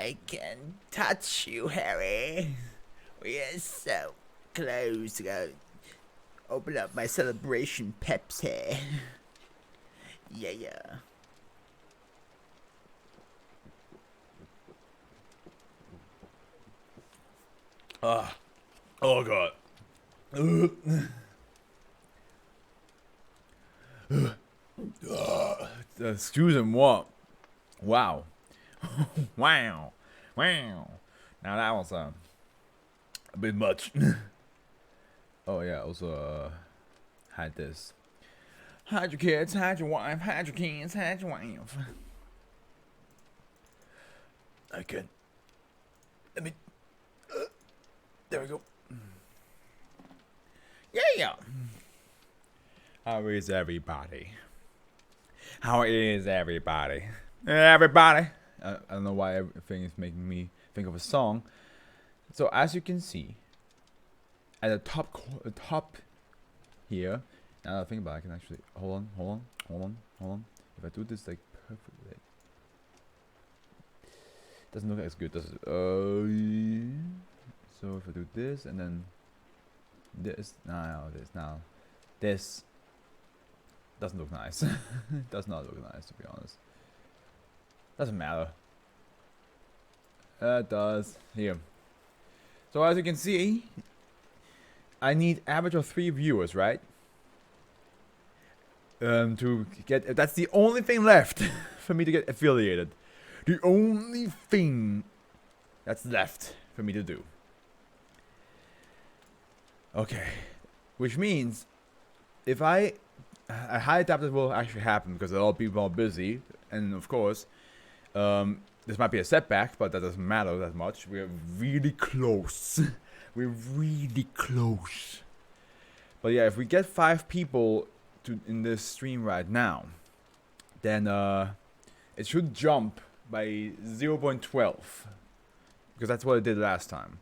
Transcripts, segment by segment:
I can touch you, Harry. We are so close. Open up my celebration Pepsi. Yeah. Oh god. Excuse-moi. Wow. Wow. Now that was a bit much. Oh yeah, also had this. Hide your kids, hide your wife, hide your kids, hide your wife. Okay. Let me. There we go. Yeah. How is everybody? Everybody. I don't know why everything is making me think of a song. So as you can see, at the top here, now that I think about it, I can actually hold on. If I do this like perfectly, doesn't look as good, does it? So if I do this and then this, this doesn't look nice. Does not look nice, to be honest. Doesn't matter. It does. Here. So as you can see, I need average of 3 viewers, right? To get, that's the only thing left for me to get affiliated. The only thing that's left for me to do. Okay. Which means, if I highly doubt this will actually happen because a lot of people are busy, and of course, this might be a setback, but that doesn't matter that much. We're really close. We're really close. But yeah, if we get 5 people in this stream right now, then it should jump by 0.12, because that's what it did last time.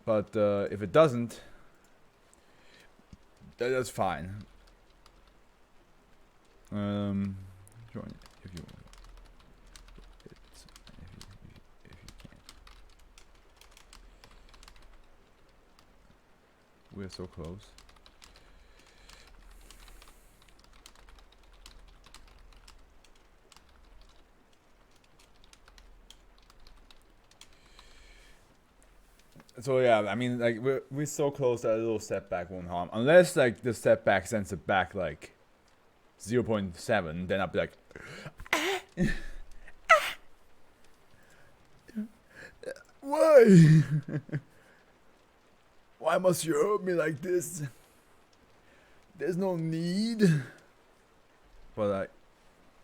But if it doesn't, that's fine. Join if you want. If you can. We're so close. So yeah, I mean, like we're so close that a little setback won't harm, unless like the setback sends it back like 0.7, then I'll be like, why? Why must you hurt me like this? There's no need. But like,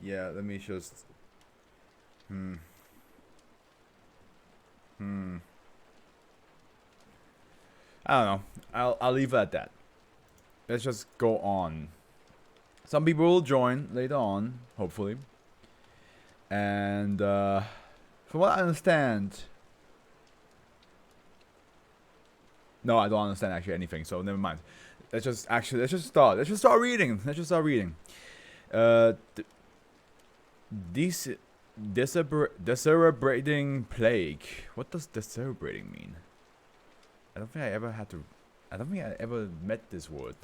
yeah, let me just, I don't know. I'll leave it at that. Let's just go on. Some people will join later on, hopefully. And from what I understand, no, I don't understand actually anything. So never mind. Let's just start. Let's just start reading. Decerebrating plague. What does decerebrating mean? I don't think I ever met this word.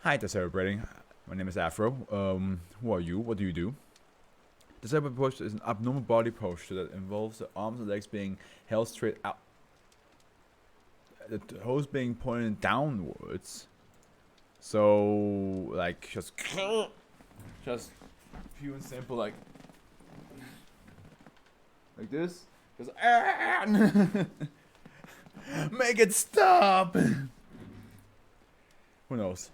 Hi, Decerebrating. My name is Afro. Who are you? What do you do? The cerebral posture is an abnormal body posture that involves the arms and legs being held straight out. The toes being pointed downwards. So, like, just pure and simple, like this. Just make it stop. Who knows?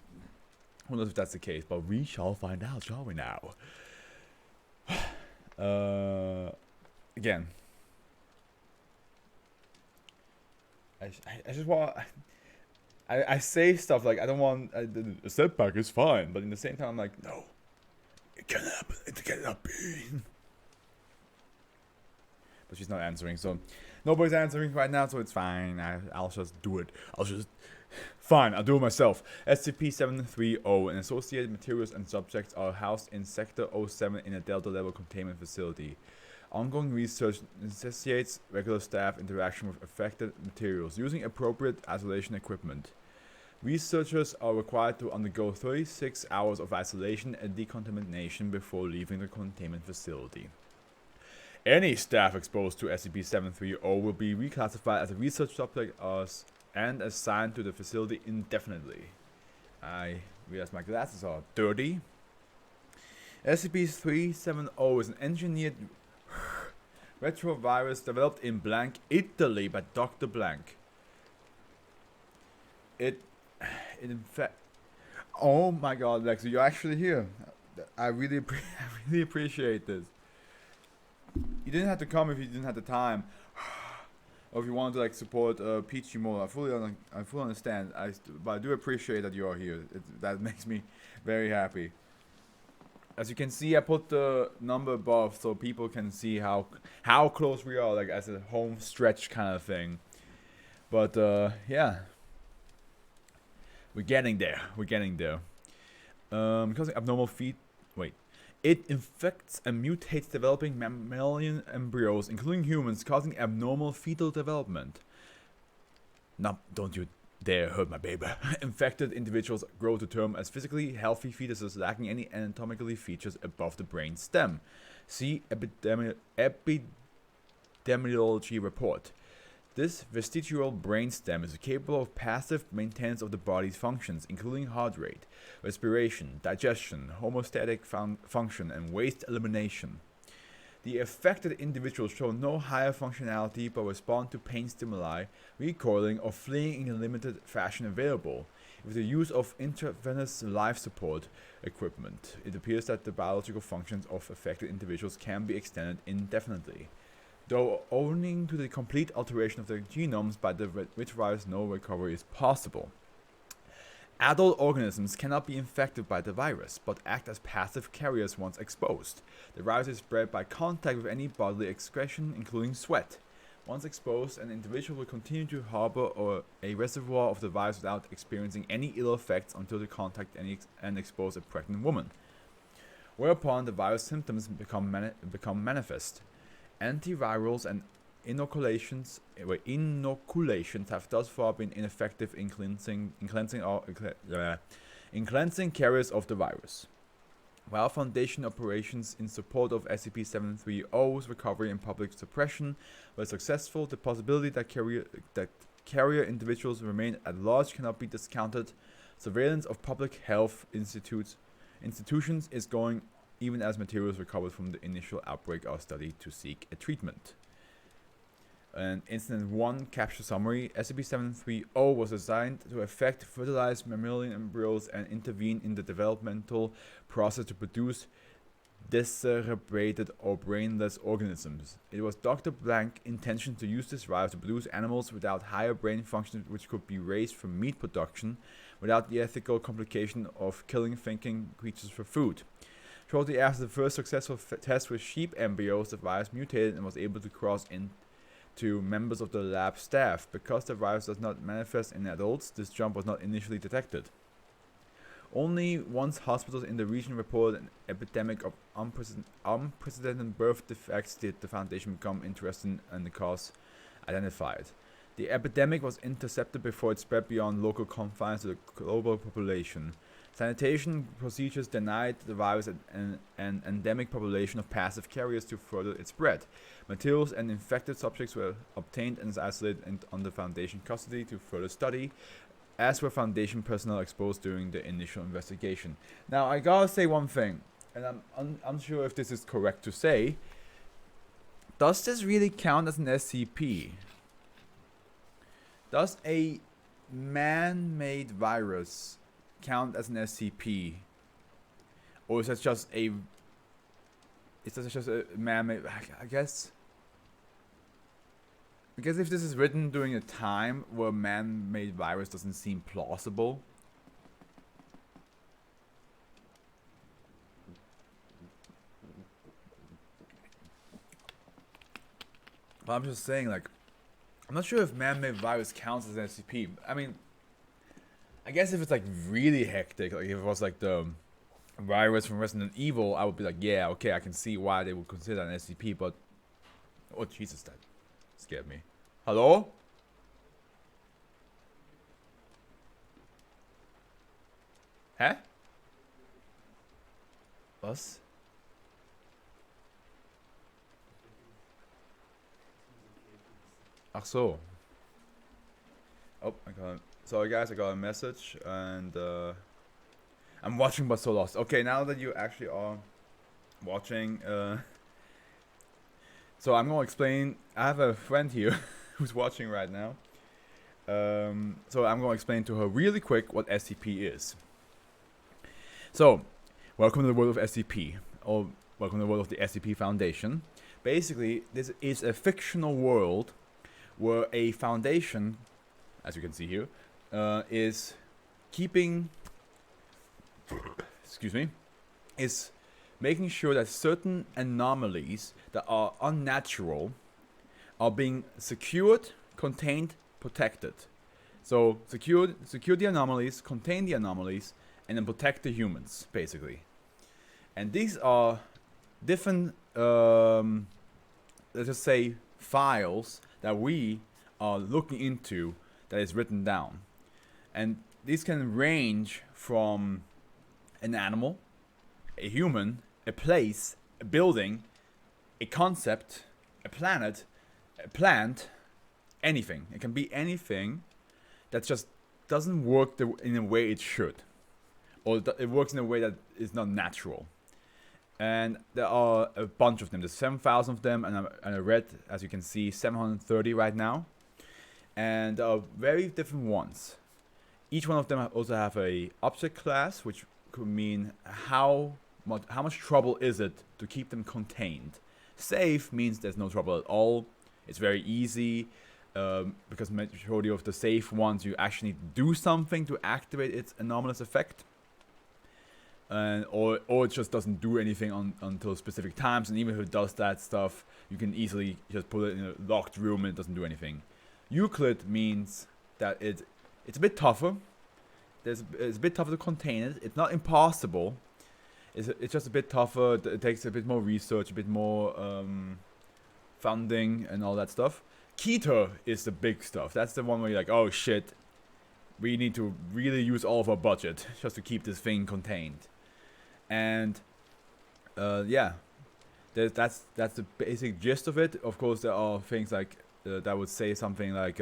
Who knows if that's the case? But we shall find out, shall we now? Again, I just want. I say stuff like I don't want a setback is fine, but in the same time I'm like, no, it cannot be. But she's not answering, so nobody's answering right now, so it's fine. I'll just do it. I'll just Fine, I'll do it myself. SCP-730 and associated materials and subjects are housed in Sector 07 in a Delta-level containment facility. Ongoing research necessitates regular staff interaction with affected materials using appropriate isolation equipment. Researchers are required to undergo 36 hours of isolation and decontamination before leaving the containment facility. Any staff exposed to SCP-730 will be reclassified as a research subject and assigned to the facility indefinitely. I realize my glasses are dirty. SCP-370 is an engineered retrovirus developed in blank Italy by Dr. Blank. In fact, oh my God, Lexi, you're actually here. I really appreciate this. You didn't have to come if you didn't have the time, or if you wanted to like support Peachy more. I fully understand. But I do appreciate that you are here. That makes me very happy. As you can see, I put the number above so people can see how close we are, like as a home stretch kind of thing. But yeah, we're getting there. Because of abnormal it infects and mutates developing mammalian embryos, including humans, causing abnormal fetal development. No, don't you dare hurt my baby. Infected individuals grow to term as physically healthy fetuses lacking any anatomically features above the brain stem. See epidemiology report. This vestigial brainstem is capable of passive maintenance of the body's functions, including heart rate, respiration, digestion, homeostatic function, and waste elimination. The affected individuals show no higher functionality but respond to pain stimuli, recoiling, or fleeing in a limited fashion available. With the use of intravenous life support equipment, it appears that the biological functions of affected individuals can be extended indefinitely. Though owing to the complete alteration of their genomes by the retrovirus, no recovery is possible. Adult organisms cannot be infected by the virus, but act as passive carriers once exposed. The virus is spread by contact with any bodily excretion, including sweat. Once exposed, an individual will continue to harbor a reservoir of the virus without experiencing any ill effects until they contact and expose a pregnant woman, whereupon the virus symptoms become manifest. Antivirals and inoculations have thus far been ineffective in cleansing carriers of the virus. While Foundation operations in support of SCP-730's recovery and public suppression were successful, the possibility that carrier individuals remain at large cannot be discounted. Surveillance of public health institutions is going even as materials recovered from the initial outbreak are studied to seek a treatment. An Incident 1 capture summary: SCP-730 was designed to affect fertilized mammalian embryos and intervene in the developmental process to produce descerebrated or brainless organisms. It was Dr. Blank's intention to use this virus to produce animals without higher brain function which could be raised from meat production without the ethical complication of killing thinking creatures for food. Shortly after the first successful test with sheep embryos, the virus mutated and was able to cross into members of the lab staff. Because the virus does not manifest in adults, this jump was not initially detected. Only once hospitals in the region reported an epidemic of unprecedented birth defects did the Foundation become interested in the cause identified. The epidemic was intercepted before it spread beyond local confines to the global population. Sanitation procedures denied the virus an endemic population of passive carriers to further its spread. Materials and infected subjects were obtained and isolated under Foundation custody to further study, as were Foundation personnel exposed during the initial investigation. Now, I gotta say one thing, and I'm unsure if this is correct to say. Does this really count as an SCP? Does a man-made virus count as an SCP, or is that just a man-made? I guess because if this is written during a time where man-made virus doesn't seem plausible. But I'm just saying, like, I'm not sure if man-made virus counts as an SCP. I mean, I guess if it's like really hectic, like if it was like the virus from Resident Evil, I would be like, yeah, okay, I can see why they would consider an SCP, but oh Jesus, that scared me. Hello? Hä? Was? Ach so. Oh, sorry guys, I got a message and I'm watching but so lost. Okay, now that you actually are watching, so I'm gonna explain. I have a friend here who's watching right now. So I'm gonna explain to her really quick what SCP is. So, welcome to the world of SCP, or welcome to the world of the SCP Foundation. Basically, this is a fictional world where a foundation, as you can see here, is keeping, excuse me, is making sure that certain anomalies that are unnatural are being secured, contained, protected. So secure the anomalies, contain the anomalies, and then protect the humans, basically. And these are different, let's just say, files that we are looking into that is written down. And these can range from an animal, a human, a place, a building, a concept, a planet, a plant, anything. It can be anything that just doesn't work in a way it should. Or it works in a way that is not natural. And there are a bunch of them. There's 7,000 of them, and I read, as you can see, 730 right now. And there are very different ones. Each one of them also have a object class, which could mean how much trouble is it to keep them contained. Safe means there's no trouble at all. It's very easy, because majority of the safe ones you actually need to do something to activate its anomalous effect. Or it just doesn't do anything until specific times, and even if it does that stuff, you can easily just put it in a locked room and it doesn't do anything. Euclid means that it's a bit tougher. It's a bit tougher to contain it. It's not impossible. It's just a bit tougher. It takes a bit more research, a bit more funding, and all that stuff. Keter is the big stuff. That's the one where you're like, oh shit, we need to really use all of our budget just to keep this thing contained. And yeah, that's the basic gist of it. Of course, there are things like that would say something like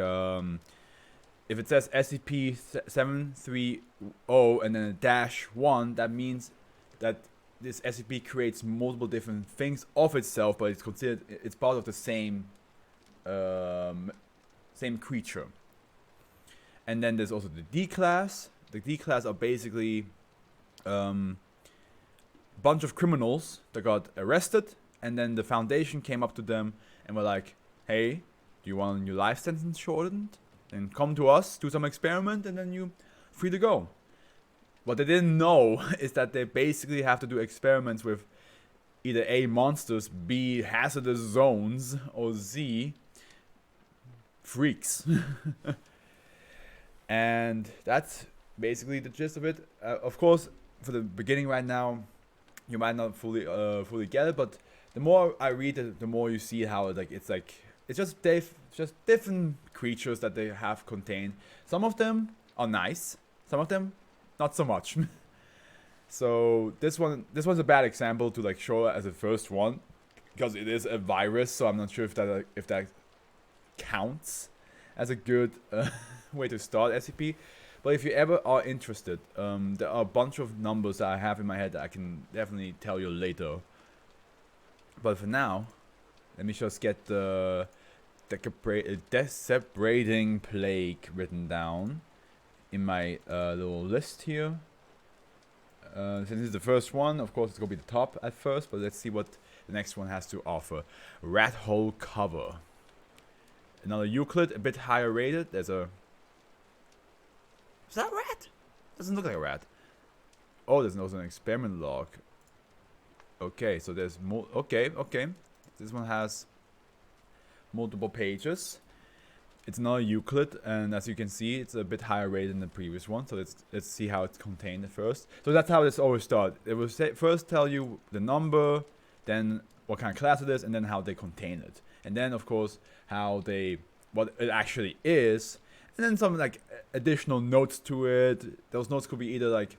if it says SCP-730 and then a -1, that means that this SCP creates multiple different things of itself, but it's part of the same creature. And then there's also the D class. The D class are basically bunch of criminals that got arrested, and then the Foundation came up to them and were like, hey, do you want your life sentence shortened? Then come to us, do some experiment, and then you're free to go. What they didn't know is that they basically have to do experiments with either A, monsters, B, hazardous zones, or Z, freaks. And that's basically the gist of it. Of course, for the beginning right now, you might not fully get it, but the more I read it, the more you see how it's just different creatures that they have contained. Some of them are nice, some of them not so much. So this one's a bad example to show as the first one, because it is a virus. So I'm not sure if that counts as a good way to start SCP. But if you ever are interested, there are a bunch of numbers that I have in my head that I can definitely tell you later. But for now, let me just get the separating plague written down in my little list here. Since this is the first one, of course it's going to be the top at first, but let's see what the next one has to offer. Rat hole cover. Another Euclid, a bit higher rated. There's a... Is that a rat? Doesn't look like a rat. Oh, there's also an experiment log. Okay, so there's more... Okay. This one has multiple pages. it's another Euclid, and as you can see, it's a bit higher rated than the previous one. So let's see how it's contained at first. So that's how this always starts. It will first tell you the number, then what kind of class it is, and then how they contain it, and then of course what it actually is, and then some like additional notes to it. Those notes could be either like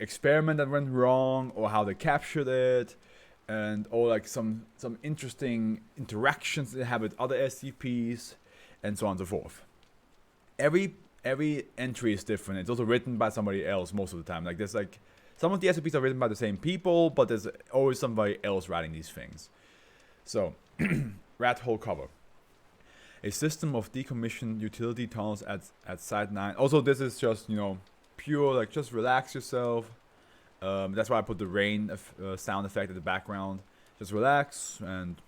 experiment that went wrong, or how they captured it, or like some interesting interactions they have with other SCPs, and so on and so forth. Every entry is different. It's also written by somebody else most of the time. Like there's like some of the SCPs are written by the same people, but there's always somebody else writing these things. So, rat hole cover. A system of decommissioned utility tunnels at Site 9. Also, this is just, pure, like, just relax yourself. That's why I put the rain sound effect in the background. Just relax and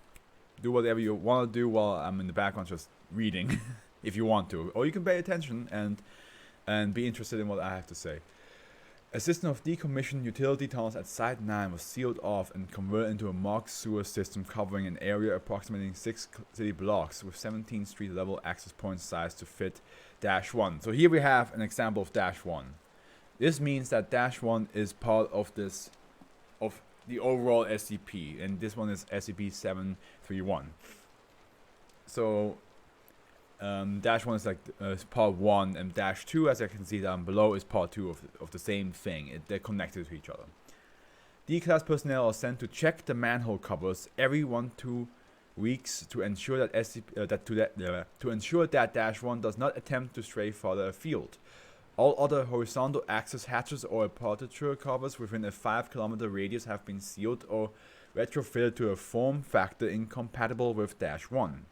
do whatever you want to do while I'm in the background just reading, if you want to. Or you can pay attention and be interested in what I have to say. A system of decommissioned utility tunnels at Site 9 was sealed off and converted into a mock sewer system covering an area approximating 6 city blocks with 17 street level access points sized to fit -1. So here we have an example of -1. This means that -1 is part of the overall SCP, and this one is SCP-731. So -1 is like part 1, and -2, as I can see down below, is part 2 of the same thing. They're connected to each other. D-class personnel are sent to check the manhole covers every 1-2 weeks to ensure that to ensure that -1 does not attempt to stray farther afield. All other horizontal access hatches or aperture covers within a 5-kilometer radius have been sealed or retrofitted to a form factor incompatible with -1.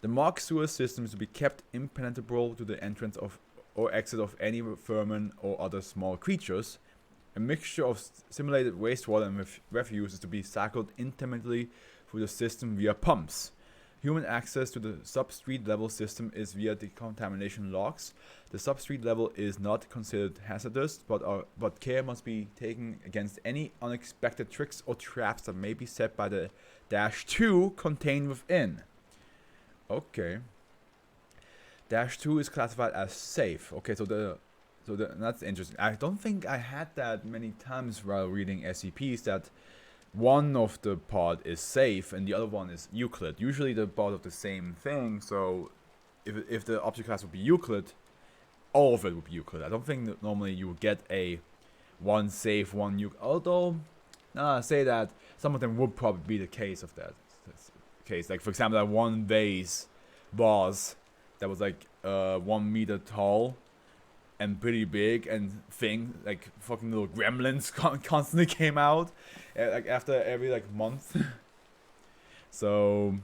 The mock sewer system is to be kept impenetrable to the entrance of or exit of any vermin or other small creatures. A mixture of simulated wastewater and refuse is to be cycled intermittently through the system via pumps. Human access to the substreet level system is via decontamination logs. The substreet level is not considered hazardous, but care must be taken against any unexpected tricks or traps that may be set by the -2 contained within. Okay. -2 is classified as safe. Okay, so that's interesting. I don't think I had that many times while reading SCPs that one of the part is safe and the other one is Euclid. Usually they're part of the same thing, so if the object class would be Euclid, all of it would be Euclid. I don't think that normally you would get a one safe, one Euclid. Although, I say that some of them would probably be the case of that. Case. Like, for example, that one vase that was like 1 meter tall and pretty big, and like fucking little gremlins constantly came out like after every like month. So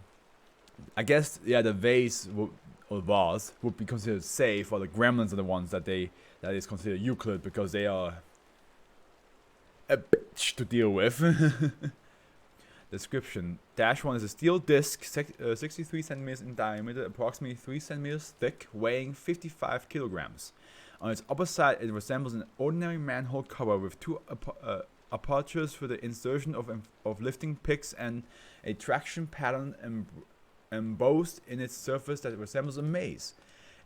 I guess the vase or vase would be considered safe, while the gremlins are the ones that is considered Euclid because they are a bitch to deal with. Description. -1 is a steel disc, 63 centimeters in diameter, approximately 3 centimeters thick, weighing 55 kilograms. On its upper side, it resembles an ordinary manhole cover with 2 apertures for the insertion of lifting picks and a traction pattern embossed in its surface that resembles a maze.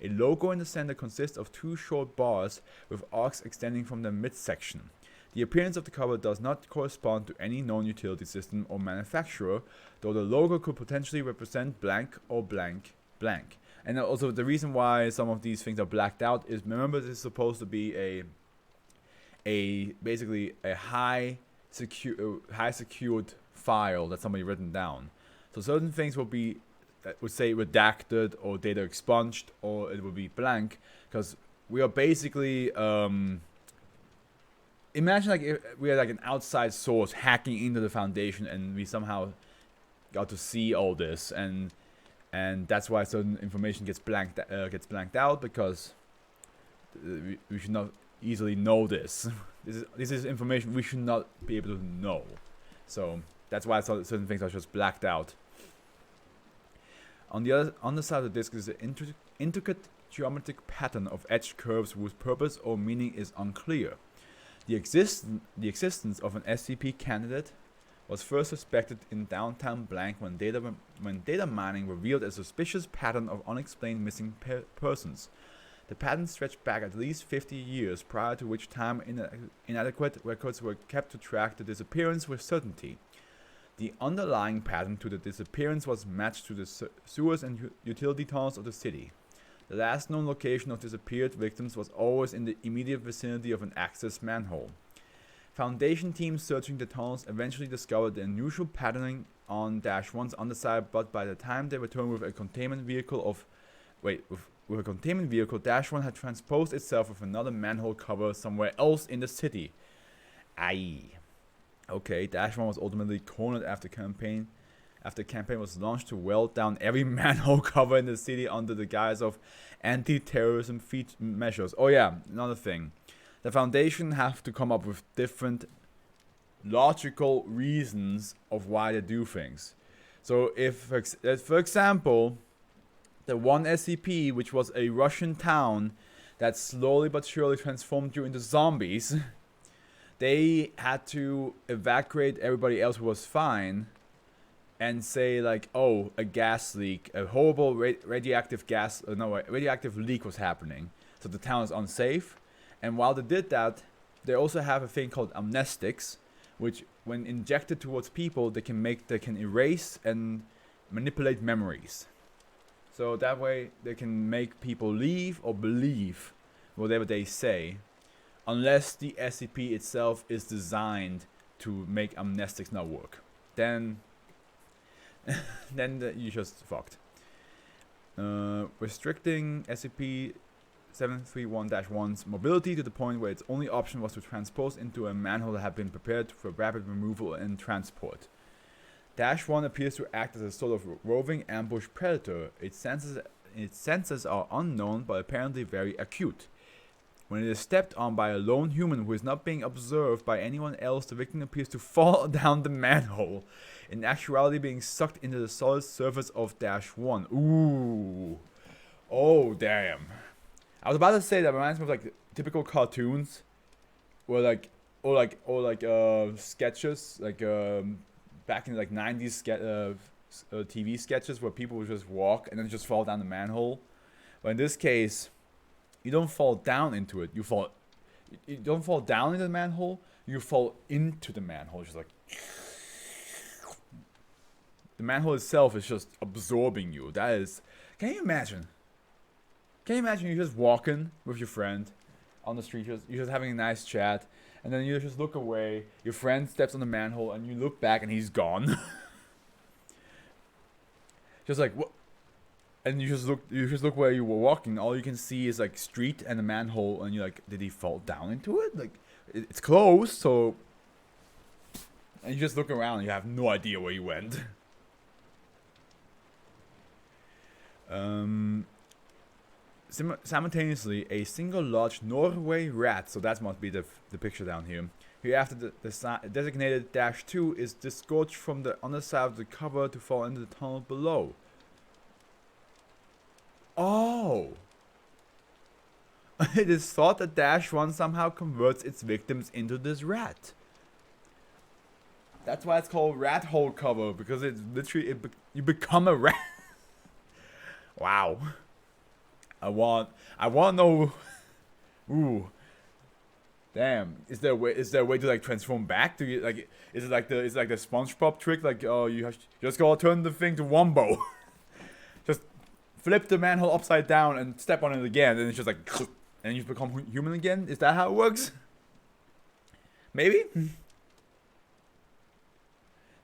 A logo in the center consists of 2 short bars with arcs extending from the midsection. The appearance of the cover does not correspond to any known utility system or manufacturer, though the logo could potentially represent blank or blank blank. And also the reason why some of these things are blacked out is, remember, this is supposed to be basically a high secured file that somebody written down. So certain things would say redacted or data expunged, or it would be blank, because we are basically imagine like if we had like an outside source hacking into the Foundation, and we somehow got to see all this, and that's why certain information gets blanked out, because we should not easily know this. This is information we should not be able to know. So that's why certain things are just blacked out. On the side of the disk is an intricate geometric pattern of edge curves whose purpose or meaning is unclear. The existence of an SCP candidate was first suspected in downtown Blank when data mining revealed a suspicious pattern of unexplained missing persons. The pattern stretched back at least 50 years, prior to which time inadequate records were kept to track the disappearance with certainty. The underlying pattern to the disappearance was matched to the sewers and utility tunnels of the city. The last known location of disappeared victims was always in the immediate vicinity of an access manhole. Foundation teams searching the tunnels eventually discovered the unusual patterning on Dash 1's underside, but by the time they returned with a containment vehicle Dash 1 had transposed itself with another manhole cover somewhere else in the city. Aye. Okay, Dash 1 was ultimately cornered after campaign was launched to weld down every manhole cover in the city under the guise of anti-terrorism measures. Oh yeah, another thing. The Foundation have to come up with different logical reasons of why they do things. So if, for example, the one SCP, which was a Russian town that slowly but surely transformed you into zombies, they had to evacuate everybody else who was fine and say like, oh, a gas leak, a horrible radioactive leak was happening, so the town is unsafe. And while they did that, they also have a thing called amnestics, which when injected towards people, they can erase and manipulate memories. So that way they can make people leave or believe whatever they say, unless the SCP itself is designed to make amnestics not work. Then you just fucked. Restricting SCP-731-1's mobility to the point where its only option was to transpose into a manhole that had been prepared for rapid removal and transport. Dash 1 appears to act as a sort of roving ambush predator. Its senses are unknown but apparently very acute. When it is stepped on by a lone human who is not being observed by anyone else, the victim appears to fall down the manhole, in actuality being sucked into the solid surface of Dash 1. Ooh. Oh, damn. I was about to say that reminds me of like typical cartoons, or sketches, like back in like 90s TV sketches where people would just walk and then just fall down the manhole. But in this case, you don't fall down into it. You don't fall down into the manhole. You fall into the manhole. Just like the manhole itself is just absorbing you. That is. Can you imagine? Can you imagine you're just walking with your friend on the street, you're just having a nice chat, and then you just look away, your friend steps on the manhole, and you look back and he's gone. Just like, what? And you just look where you were walking, all you can see is like street and a manhole, and you're like, did he fall down into it? Like, it's closed, so... And you just look around and you have no idea where you went. Simultaneously, a single large Norway rat, so that must be the picture down here, who after the designated Dash 2 is disgorged from the underside of the cover to fall into the tunnel below. Oh! It is thought that Dash 1 somehow converts its victims into this rat. That's why it's called rat hole cover, because it's literally, you become a rat. Wow. I want to know. Ooh. Damn. Is there a way to like transform back? Do you like? Is it like the SpongeBob trick? Like, oh, you just gotta turn the thing to Wombo. Just flip the manhole upside down and step on it again, and it's just like, and you become human again. Is that how it works? Maybe.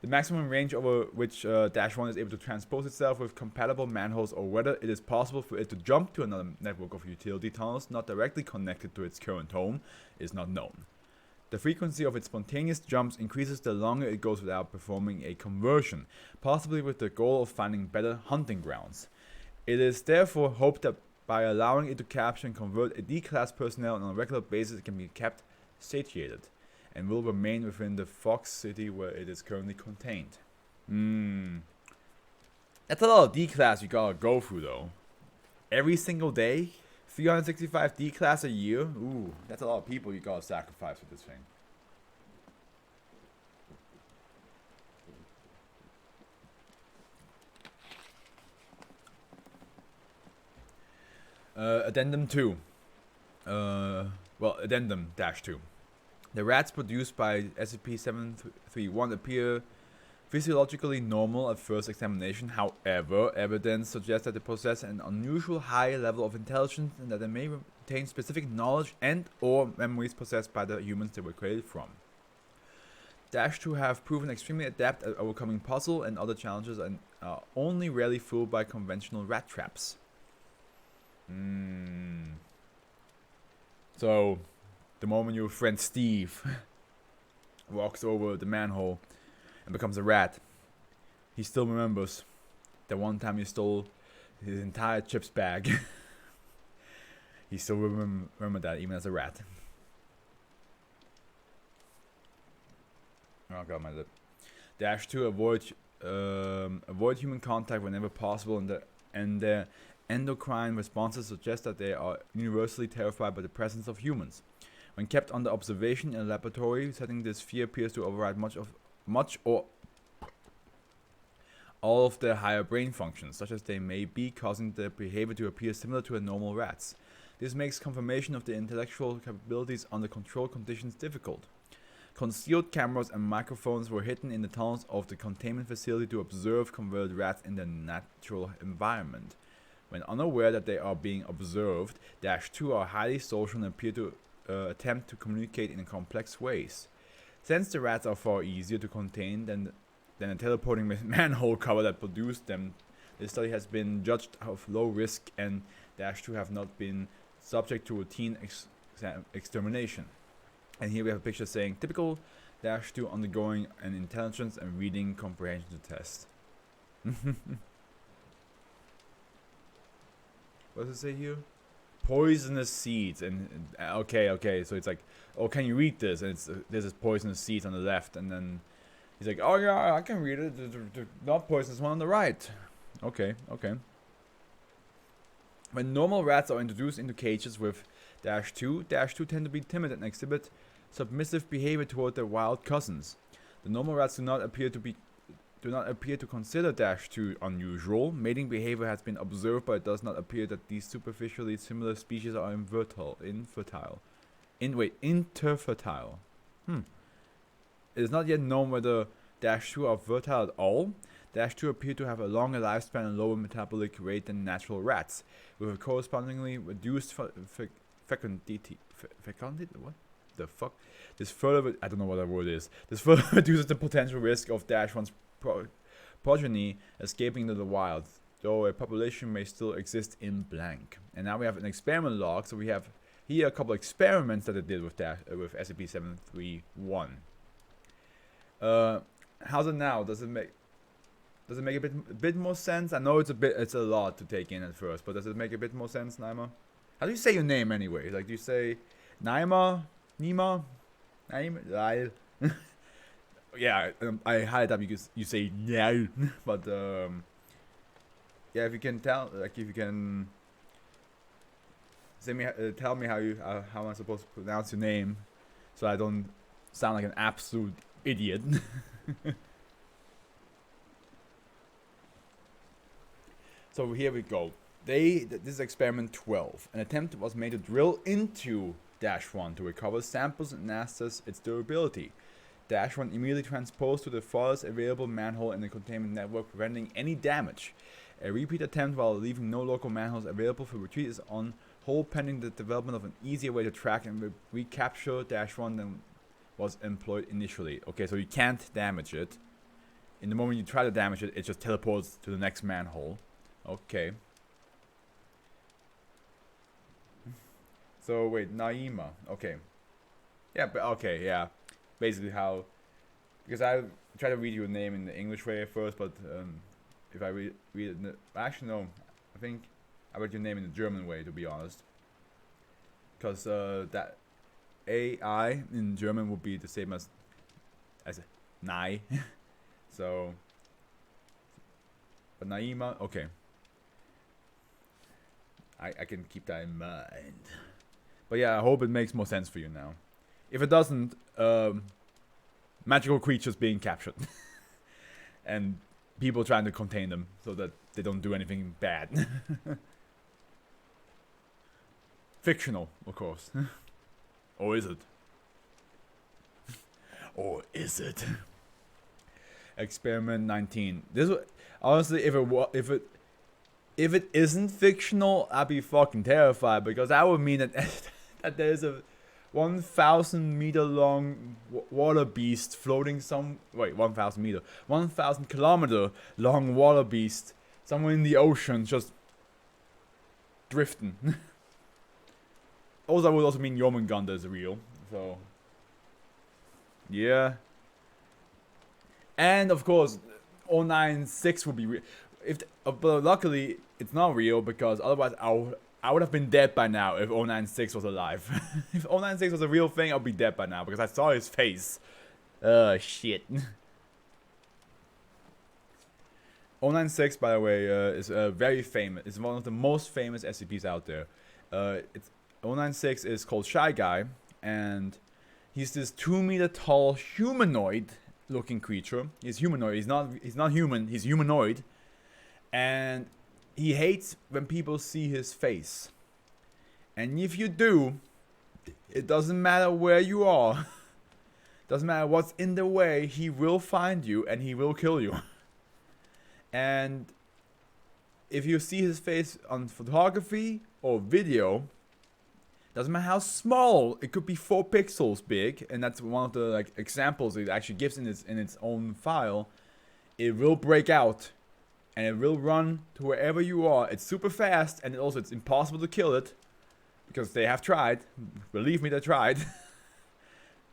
The maximum range over which Dash 1 is able to transpose itself with compatible manholes, or whether it is possible for it to jump to another network of utility tunnels not directly connected to its current home, is not known. The frequency of its spontaneous jumps increases the longer it goes without performing a conversion, possibly with the goal of finding better hunting grounds. It is therefore hoped that by allowing it to capture and convert a D-class personnel on a regular basis, it can be kept satiated, and will remain within the Fox City where it is currently contained. That's a lot of D-class you gotta go through though. Every single day? 365 D-class a year? Ooh, that's a lot of people you gotta sacrifice for this thing. Addendum 2. Addendum dash 2. The rats produced by SCP-731 appear physiologically normal at first examination. However, evidence suggests that they possess an unusual high level of intelligence and that they may retain specific knowledge and or memories possessed by the humans they were created from. Dash 2 have proven extremely adept at overcoming puzzle and other challenges and are only rarely fooled by conventional rat traps. So, the moment your friend Steve walks over the manhole and becomes a rat, he still remembers the one time you stole his entire chips bag. He still remember that even as a rat. Oh god, my lip. Dash 2 avoid human contact whenever possible, and their endocrine responses suggest that they are universally terrified by the presence of humans. When kept under observation in a laboratory setting, this fear appears to override much or all of their higher brain functions, such as they may be, causing their behavior to appear similar to a normal rat's. This makes confirmation of their intellectual capabilities under controlled conditions difficult. Concealed cameras and microphones were hidden in the tunnels of the containment facility to observe converted rats in their natural environment. When unaware that they are being observed, Dash 2 are highly social and appear to attempt to communicate in complex ways. Since the rats are far easier to contain than a teleporting manhole cover that produced them, this study has been judged of low risk and Dash 2 have not been subject to routine extermination. And here we have a picture saying, typical Dash 2 undergoing an intelligence and reading comprehension test. What does it say here? Poisonous seeds. And okay, so it's like, oh, can you read this? And it's there's this poisonous seeds on the left, and then he's like, oh yeah, I can read it. The not poisonous one on the right. Okay. When normal rats are introduced into cages with Dash 2 tend to be timid and exhibit submissive behavior toward their wild cousins. The normal rats do not appear to consider Dash 2 unusual. Mating behavior has been observed, but it does not appear that these superficially similar species are interfertile. It is not yet known whether Dash 2 are fertile at all. Dash 2 appear to have a longer lifespan and lower metabolic rate than natural rats, with a correspondingly reduced fecundity. What the fuck? This further, I don't know what that word is. This further reduces the potential risk of Dash 1's progeny escaping into the wild, though a population may still exist in blank. And now we have an experiment log, so we have here a couple experiments that they did with SCP-731. How's it now? Does it make a bit more sense? I know it's a lot to take in at first, but does it make a bit more sense, Naima? How do you say your name anyway? Like, do you say Naima? Nima? Naima? Lyle? Yeah, I highlight that because you say yeah, but yeah, if you can tell, like, if you can tell me how I'm supposed to pronounce your name, so I don't sound like an absolute idiot. So here we go. This is experiment 12. An attempt was made to drill into Dash 1 to recover samples and assess its durability. Dash 1 immediately transposed to the farthest available manhole in the containment network, preventing any damage. A repeat attempt while leaving no local manholes available for retreat is on hold pending the development of an easier way to track and recapture Dash 1 than was employed initially. Okay, so you can't damage it. In the moment you try to damage it, it just teleports to the next manhole. Okay. So wait, Naima. Okay. Yeah, but okay, yeah. Basically how, because I try to read your name in the English way at first, but if I read it, actually no, I think I read your name in the German way, to be honest. Because that AI in German would be the same as Nai. So, but Naima, okay. I can keep that in mind. But yeah, I hope it makes more sense for you now. If it doesn't, magical creatures being captured. And people trying to contain them so that they don't do anything bad. fictional, of course. Or is it? Or is it? Experiment 19. This honestly, if it isn't fictional, I'd be fucking terrified, because that would mean that that there's a 1,000 meter long water beast floating 1,000 kilometer long water beast somewhere in the ocean, just drifting. Also, that would also mean Jormungandr is real. So, yeah. And of course, 096 would be real. But luckily, it's not real, because otherwise I would have been dead by now if 096 was alive. If 096 was a real thing, I'd be dead by now, because I saw his face. Shit. 096, by the way, is very famous. It's one of the most famous SCPs out there. 096 is called Shy Guy, and he's this 2-meter tall humanoid-looking creature. He's humanoid. He's not human. He's humanoid, and he hates when people see his face. And if you do, it doesn't matter where you are. Doesn't matter what's in the way. He will find you and he will kill you. And if you see his face on photography or video, doesn't matter how small, it could be 4 pixels big, and that's one of the examples it actually gives in its own file. It will break out, and it will run to wherever you are. It's super fast, and it's impossible to kill it, because they have tried. Believe me, they tried.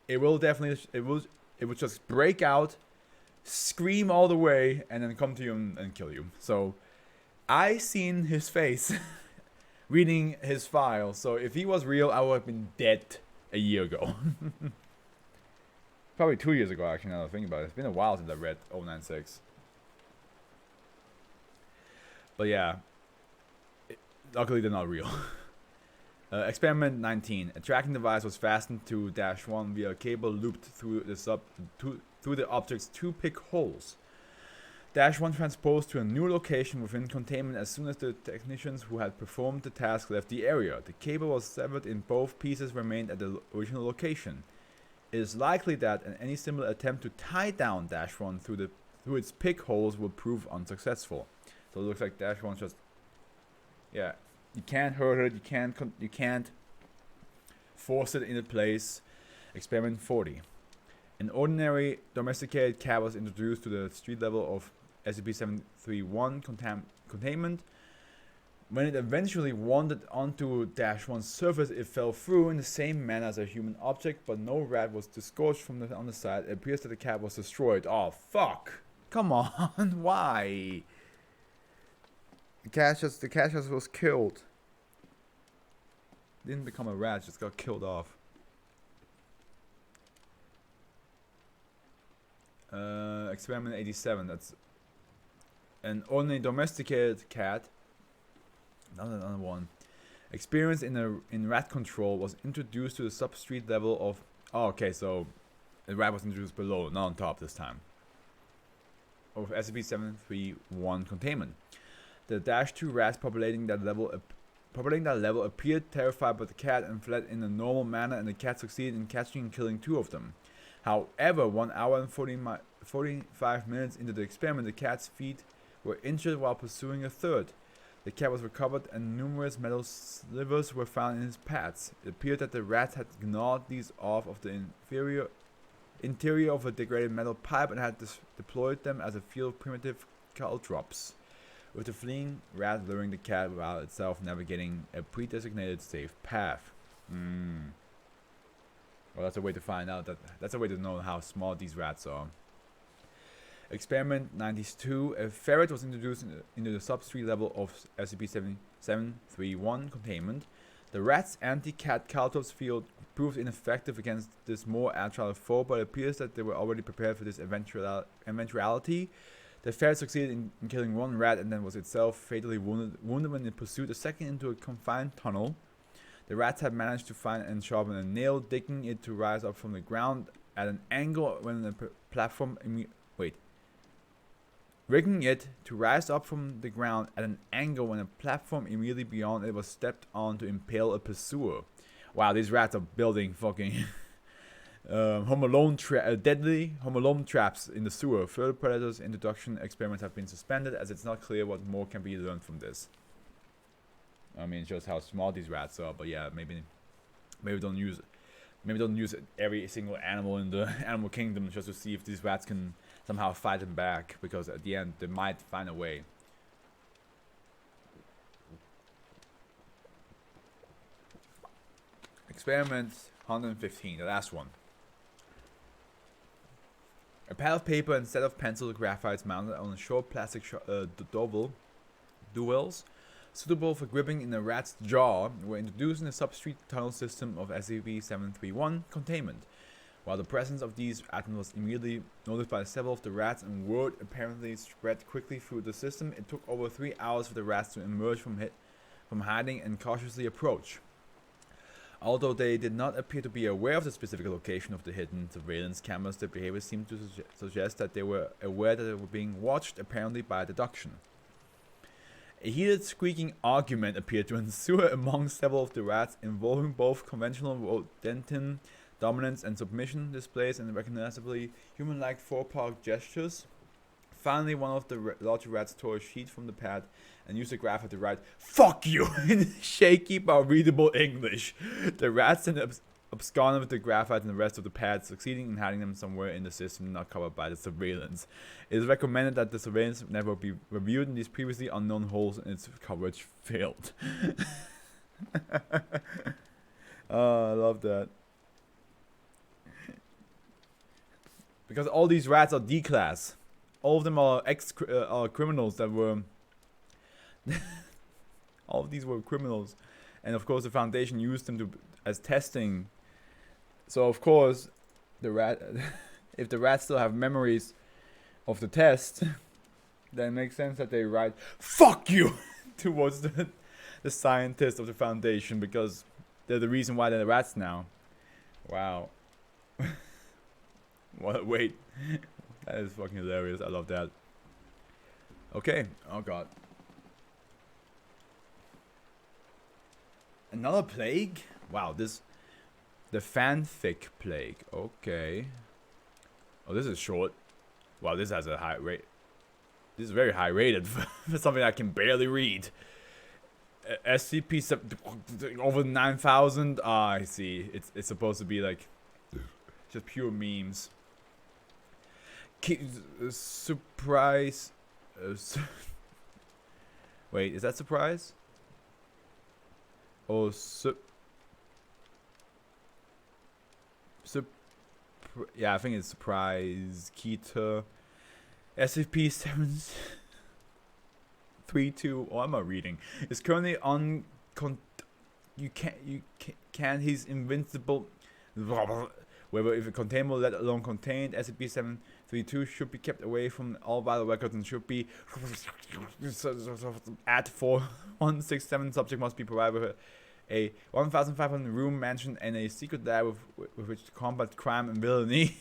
It will just break out, scream all the way, and then come to you and kill you. So, I seen his face reading his file. So if he was real, I would have been dead a year ago. Probably 2 years ago, actually, now that I think about it. It's been a while since I read 096. But yeah, luckily they're not real. Experiment 19. A tracking device was fastened to -1 via a cable looped through the object's 2 pick holes. -1 transposed to a new location within containment as soon as the technicians who had performed the task left the area. The cable was severed in both pieces remained at the original location. It is likely that any similar attempt to tie down -1 through its pick holes will prove unsuccessful. So it looks like -1's just, yeah, you can't hurt it, you can't force it into place. Experiment 40. An ordinary domesticated cat was introduced to the street level of SCP-731 containment. When it eventually wandered onto -1's surface, it fell through in the same manner as a human object, but no rat was disgorged from the underside. It appears that the cat was destroyed. Oh, fuck! Come on, why? The cat just was killed. Didn't become a rat, just got killed off. Experiment 87. That's an ordinary domesticated cat. Another one. Experience in rat control was introduced to the substreet level of. Oh, okay, so the rat was introduced below, not on top this time. Of SCP-731 containment. The -2 rats populating that level appeared terrified by the cat and fled in a normal manner, and the cat succeeded in catching and killing 2 of them. However, 1 hour and 45 minutes into the experiment, the cat's feet were injured while pursuing a third. The cat was recovered and numerous metal slivers were found in his pads. It appeared that the rats had gnawed these off of the interior of a degraded metal pipe and had deployed them as a field of primitive caltrops, with the fleeing rat luring the cat while itself navigating a pre-designated safe path. Well, that's a way to find out that's a way to know how small these rats are. Experiment 92. A ferret was introduced into the substreet level of SCP-731 containment. The rat's anti-cat caltrops field proved ineffective against this more agile foe, but it appears that they were already prepared for this eventuality. The ferret succeeded in killing 1 rat and then was itself fatally wounded when it pursued a second into a confined tunnel. The rats had managed to find and sharpen a nail, digging it to rise up from the ground at an angle when the platform rigging it to rise up from the ground at an angle when a platform immediately beyond it was stepped on to impale a pursuer. Wow, these rats are building fucking deadly Home Alone traps in the sewer. Further predators introduction experiments have been suspended as it's not clear what more can be learned from this. I mean, it shows how small these rats are, but yeah, maybe don't use every single animal in the animal kingdom just to see if these rats can somehow fight them back, because at the end they might find a way. Experiment 115, the last one. A pad of paper instead of pencil graphites mounted on a short plastic dowels suitable for gripping in a rat's jaw were introduced in the substreet tunnel system of SCP-731 containment. While the presence of these atoms was immediately noticed by several of the rats and word apparently spread quickly through the system, it took over 3 hours for the rats to emerge from hiding and cautiously approach. Although they did not appear to be aware of the specific location of the hidden surveillance cameras, their behavior seemed to suggest that they were aware that they were being watched, apparently by deduction. A heated squeaking argument appeared to ensue among several of the rats, involving both conventional rodentine dominance and submission displays and recognizably human-like forepaw gestures. Finally, one of the larger rats tore a sheet from the pad and used a graph to write "fuck you" in shaky but readable English. The rats then absconded with the graphite and the rest of the pad, succeeding in hiding them somewhere in the system not covered by the surveillance. It is recommended that the surveillance never be reviewed in these previously unknown holes, and its coverage failed. Oh, I love that. Because all these rats are D-class. All of them are criminals that were... all of these were criminals. And of course the Foundation used them as testing. So of course, if the rats still have memories of the test, then it makes sense that they write "fuck you" towards the scientists of the Foundation, because they're the reason why they're the rats now. Wow. Wait. That is fucking hilarious. I love that. Okay. Oh god. Another plague? Wow, the Fan-Fic plague. Okay. Oh, this is short. Wow, this has a high rate. This is very high rated for something I can barely read. SCP over 9,000. Ah, I see. It's supposed to be like just pure memes. Surprise. Wait, is that surprise? Oh, yeah, I think it's surprise. Kita. SCP-732. Oh, I'm not reading. It's currently on. You can't. He's invincible. Whether if a container, let alone contained, SCP-732 should be kept away from all vital records and should be at 4167. Subject must be provided with a 1,500 room mansion and a secret lab with which to combat crime and villainy.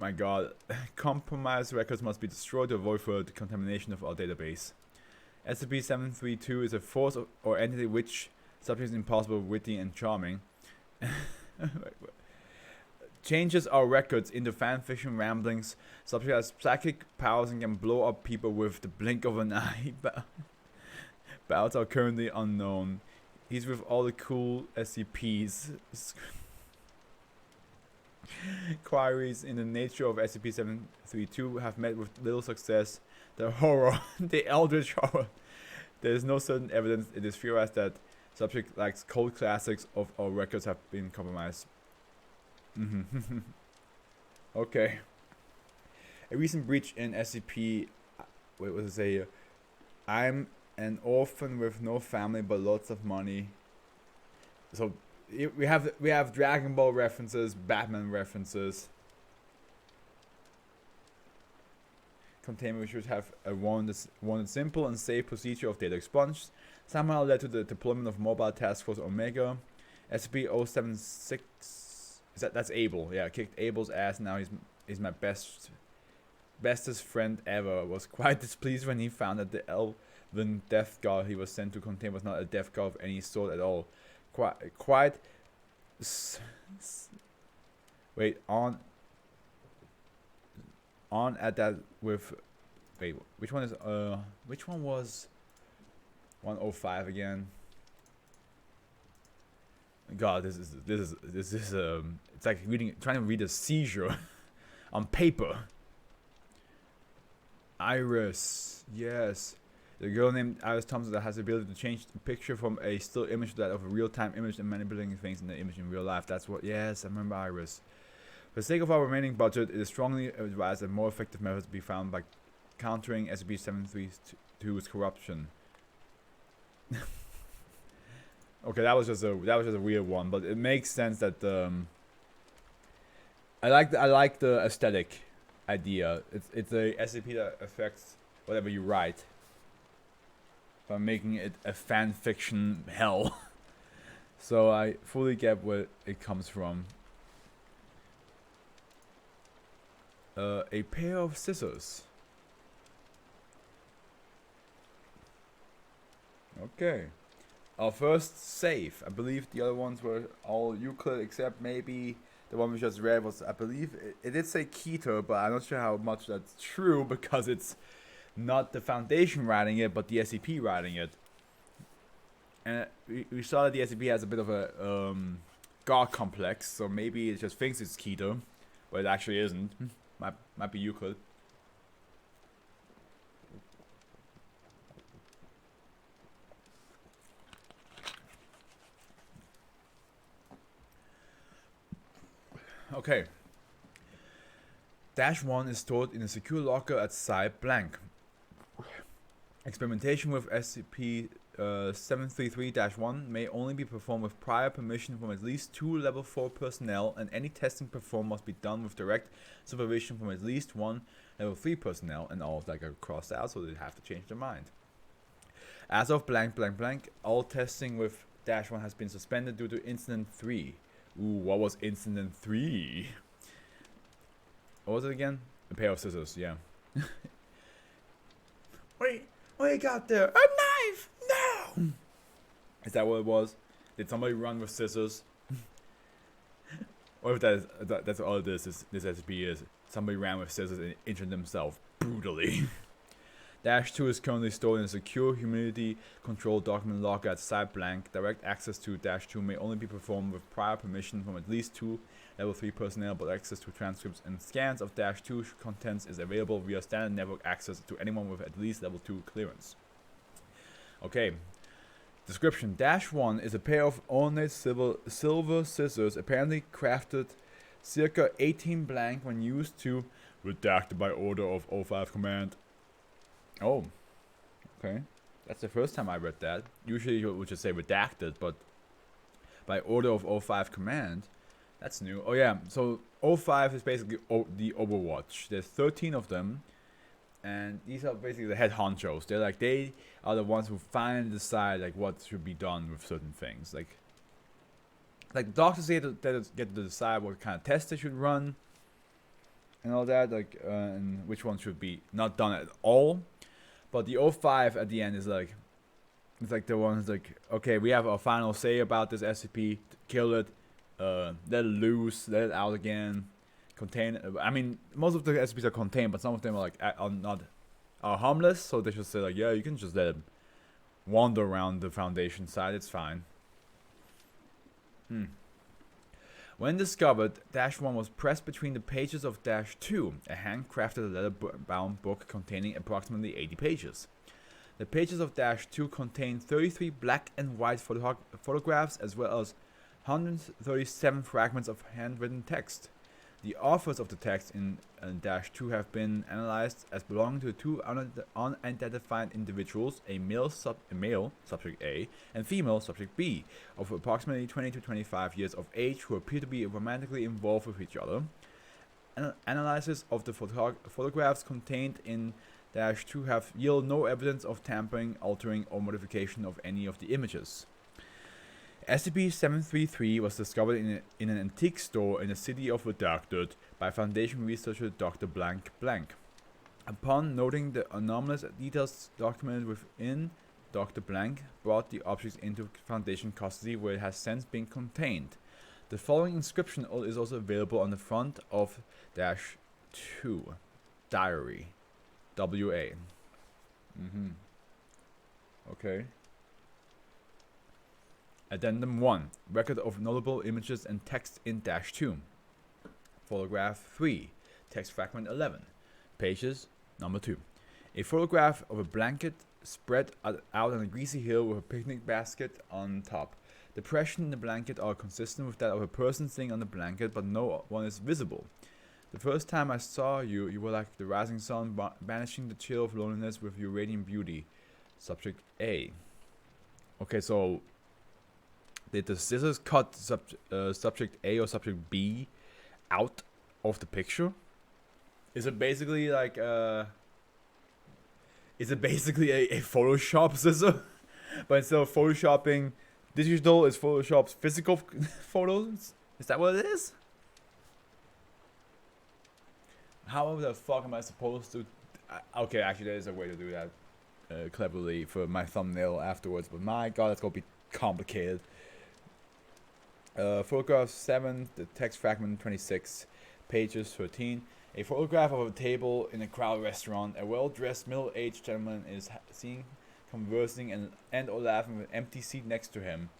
My god. Compromised records must be destroyed to avoid further contamination of our database. SCP-732 is a force or entity which subject is impossible, witty, and charming. Changes our records into fan-fiction ramblings. Subject has psychic powers and can blow up people with the blink of an eye. Bouts are currently unknown. He's with all the cool SCPs. Queries in the nature of SCP-732 have met with little success. The horror, the eldritch horror. There is no certain evidence. It is theorized that subject likes cult classics of our records have been compromised. Okay. A recent breach in SCP. What was it say? I'm an orphan with no family but lots of money. So we have Dragon Ball references, Batman references. containment should have a wanted simple and safe procedure of data expunge. Somehow led to the deployment of Mobile Task Force Omega. SCP-076, that's Abel. Yeah, kicked Abel's ass. Now he's my bestest friend ever. Was quite displeased when he found that the elven death guard he was sent to contain was not a death guard of any sort at all. Wait, on at that with, wait, which one was 105 again? God, this is it's like trying to read a seizure on paper. Iris, yes. The girl named Iris Thompson that has the ability to change the picture from a still image to that of a real-time image and manipulating things in the image in real life. That's what, yes, I remember Iris. For the sake of our remaining budget, it is strongly advised that more effective methods be found by countering SCP-732's corruption. Okay, that was just a weird one, but it makes sense that I like the aesthetic idea. It's a SCP that affects whatever you write by making it a fan fiction hell. So I fully get where it comes from. A pair of scissors. Okay. Our first save. I believe the other ones were all Euclid, except maybe the one we just read was, I believe, it did say Keter, but I'm not sure how much that's true because it's not the Foundation writing it, but the SCP writing it. And we saw that the SCP has a bit of a God complex, so maybe it just thinks it's Keter, but it actually isn't. Might be Euclid. Okay. -1 is stored in a secure locker at Site Blank. Experimentation with SCP-733-1 may only be performed with prior permission from at least 2 Level 4 personnel, and any testing performed must be done with direct supervision from at least 1 Level 3 personnel, and all like are crossed out, so they have to change their mind. As of blank, all testing with -1 has been suspended due to Incident 3. Ooh, what was Incident 3? What was it again? A pair of scissors, yeah. What you got there? A knife! No! Is that what it was? Did somebody run with scissors? Or if that's all this SCP is. Somebody ran with scissors and injured themselves brutally. -2 is currently stored in a secure, humidity-controlled document locker at Site Blank. Direct access to -2 may only be performed with prior permission from at least 2 Level 3 personnel, but access to transcripts and scans of -2 contents is available via standard network access to anyone with at least Level 2 clearance. Okay. Description. -1 is a pair of ornate silver scissors, apparently crafted circa 18 blank when used to redacted by order of O5 command. Oh, okay. That's the first time I read that. Usually you would just say redacted, but by order of O5 command, that's new. Oh yeah, so O5 is basically the Overwatch. There's 13 of them, and these are basically the head honchos. They are the ones who finally decide like what should be done with certain things. Like doctors get to decide what kind of tests they should run, and all that. And which one should be not done at all. But the O5 at the end is like, it's like the ones like, okay, we have our final say about this SCP. Kill it, let it loose, let it out again, contain it. I mean, most of the SCPs are contained, but some of them are like are harmless. So they should say like, yeah, you can just let it wander around the Foundation side. It's fine. When discovered, -1 was pressed between the pages of -2, a handcrafted leather-bound book containing approximately 80 pages. The pages of -2 contain 33 black and white photographs as well as 137 fragments of handwritten text. The authors of the text in -2 have been analyzed as belonging to 2 unidentified individuals, a male subject A and female subject B, of approximately 20 to 25 years of age, who appear to be romantically involved with each other. analysis of the photographs contained in -2 have yielded no evidence of tampering, altering, or modification of any of the images. SCP-733 was discovered in an antique store in the city of Redacted by Foundation researcher Dr. Blank Blank. Upon noting the anomalous details documented within, Dr. Blank brought the objects into Foundation custody, where it has since been contained. The following inscription is also available on the front of -2 Diary WA. Okay. Addendum 1. Record of notable images and text in -2. Photograph 3. Text fragment 11. Pages number 2. A photograph of a blanket spread out on a greasy hill with a picnic basket on top. The impressions in the blanket are consistent with that of a person sitting on the blanket, but no one is visible. The first time I saw you, you were like the rising sun, banishing the chill of loneliness with your radiant beauty. Subject A. Okay, so did the scissors cut subject A or subject B out of the picture? Is it basically like is it basically a Photoshop scissor? But instead of photoshopping digital, it's Photoshop's physical photos? Is that what it is? How the fuck am I supposed to... Okay, actually there is a way to do that cleverly for my thumbnail afterwards, but my god, that's gonna be complicated. Photograph 7, the text fragment 26, pages 13. A photograph of a table in a crowded restaurant. A well-dressed middle-aged gentleman is seen conversing and or laughing with an empty seat next to him.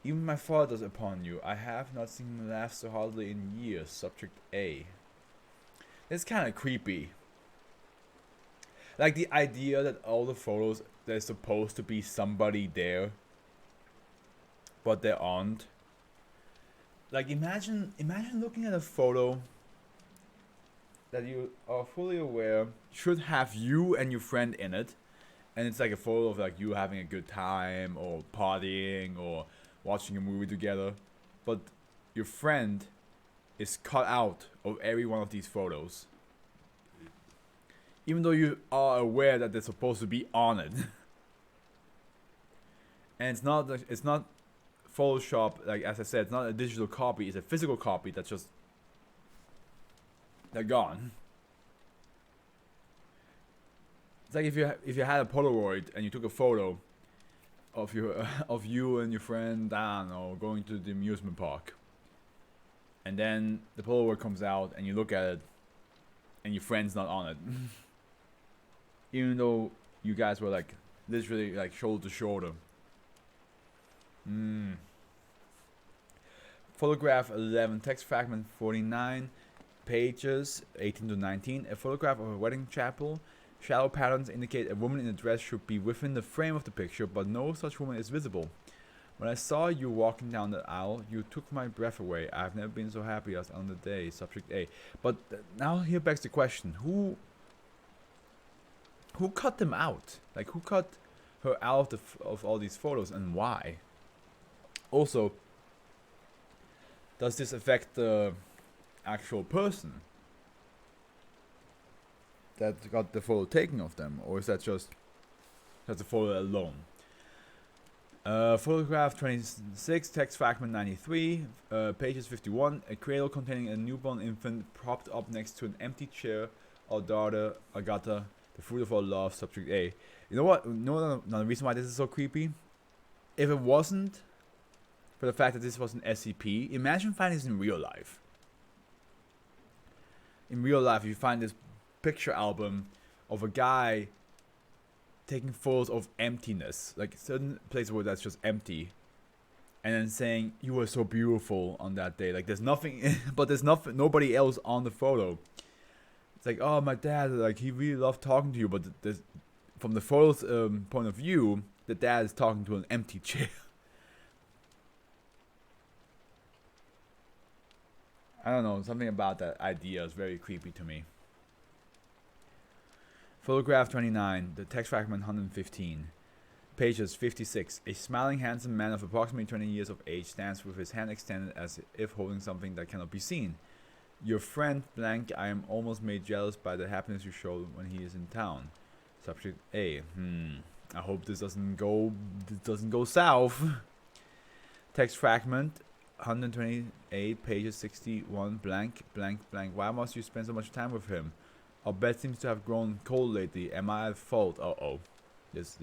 Even my father does upon you. I have not seen him laugh so heartily in years. Subject A. It's kind of creepy. Like the idea that all the photos, there's supposed to be somebody there, but there aren't. Like imagine looking at a photo that you are fully aware should have you and your friend in it, and it's like a photo of like you having a good time or partying or watching a movie together, but your friend is cut out of every one of these photos, even though you are aware that they're supposed to be on it. And it's not Photoshop, like as I said, it's not a digital copy, it's a physical copy that's just, they're gone. It's like if you had a Polaroid and you took a photo of you and your friend, I don't know, going to the amusement park, and then the Polaroid comes out and you look at it and your friend's not on it. Even though you guys were like literally like shoulder to shoulder. Photograph 11, text fragment 49, pages 18 to 19. A photograph of a wedding chapel. Shadow patterns indicate a woman in a dress should be within the frame of the picture, but no such woman is visible. When I saw you walking down the aisle, you took my breath away. I've never been so happy as on the day. Subject A. But now here begs the question: who cut them out? Like who cut her out of all these photos, and why? Also, does this affect the actual person that got the photo taken of them, or is that just the photo alone? Photograph 26, text fragment 93, pages 51. A cradle containing a newborn infant propped up next to an empty chair. Our daughter Agatha, the fruit of our love. Subject A. You know what? No, the reason why this is so creepy. If it wasn't for the fact that this was an SCP, imagine finding this in real life. In real life, you find this picture album of a guy taking photos of emptiness, like certain places where that's just empty, and then saying you were so beautiful on that day. Like there's nothing, but there's nobody else on the photo. It's like, oh, my dad, like he really loved talking to you, but from the photo's point of view, the dad is talking to an empty chair. I don't know, something about that idea is very creepy to me. Photograph 29, the text fragment 115, pages 56. A smiling, handsome man of approximately 20 years of age stands with his hand extended as if holding something that cannot be seen. Your friend blank, I am almost made jealous by the happiness you show when he is in town. Subject A. I hope this doesn't go south. Text fragment 128 pages 61 blank blank blank. Why must you spend so much time with him? Our bed seems to have grown cold lately. Am I at fault? This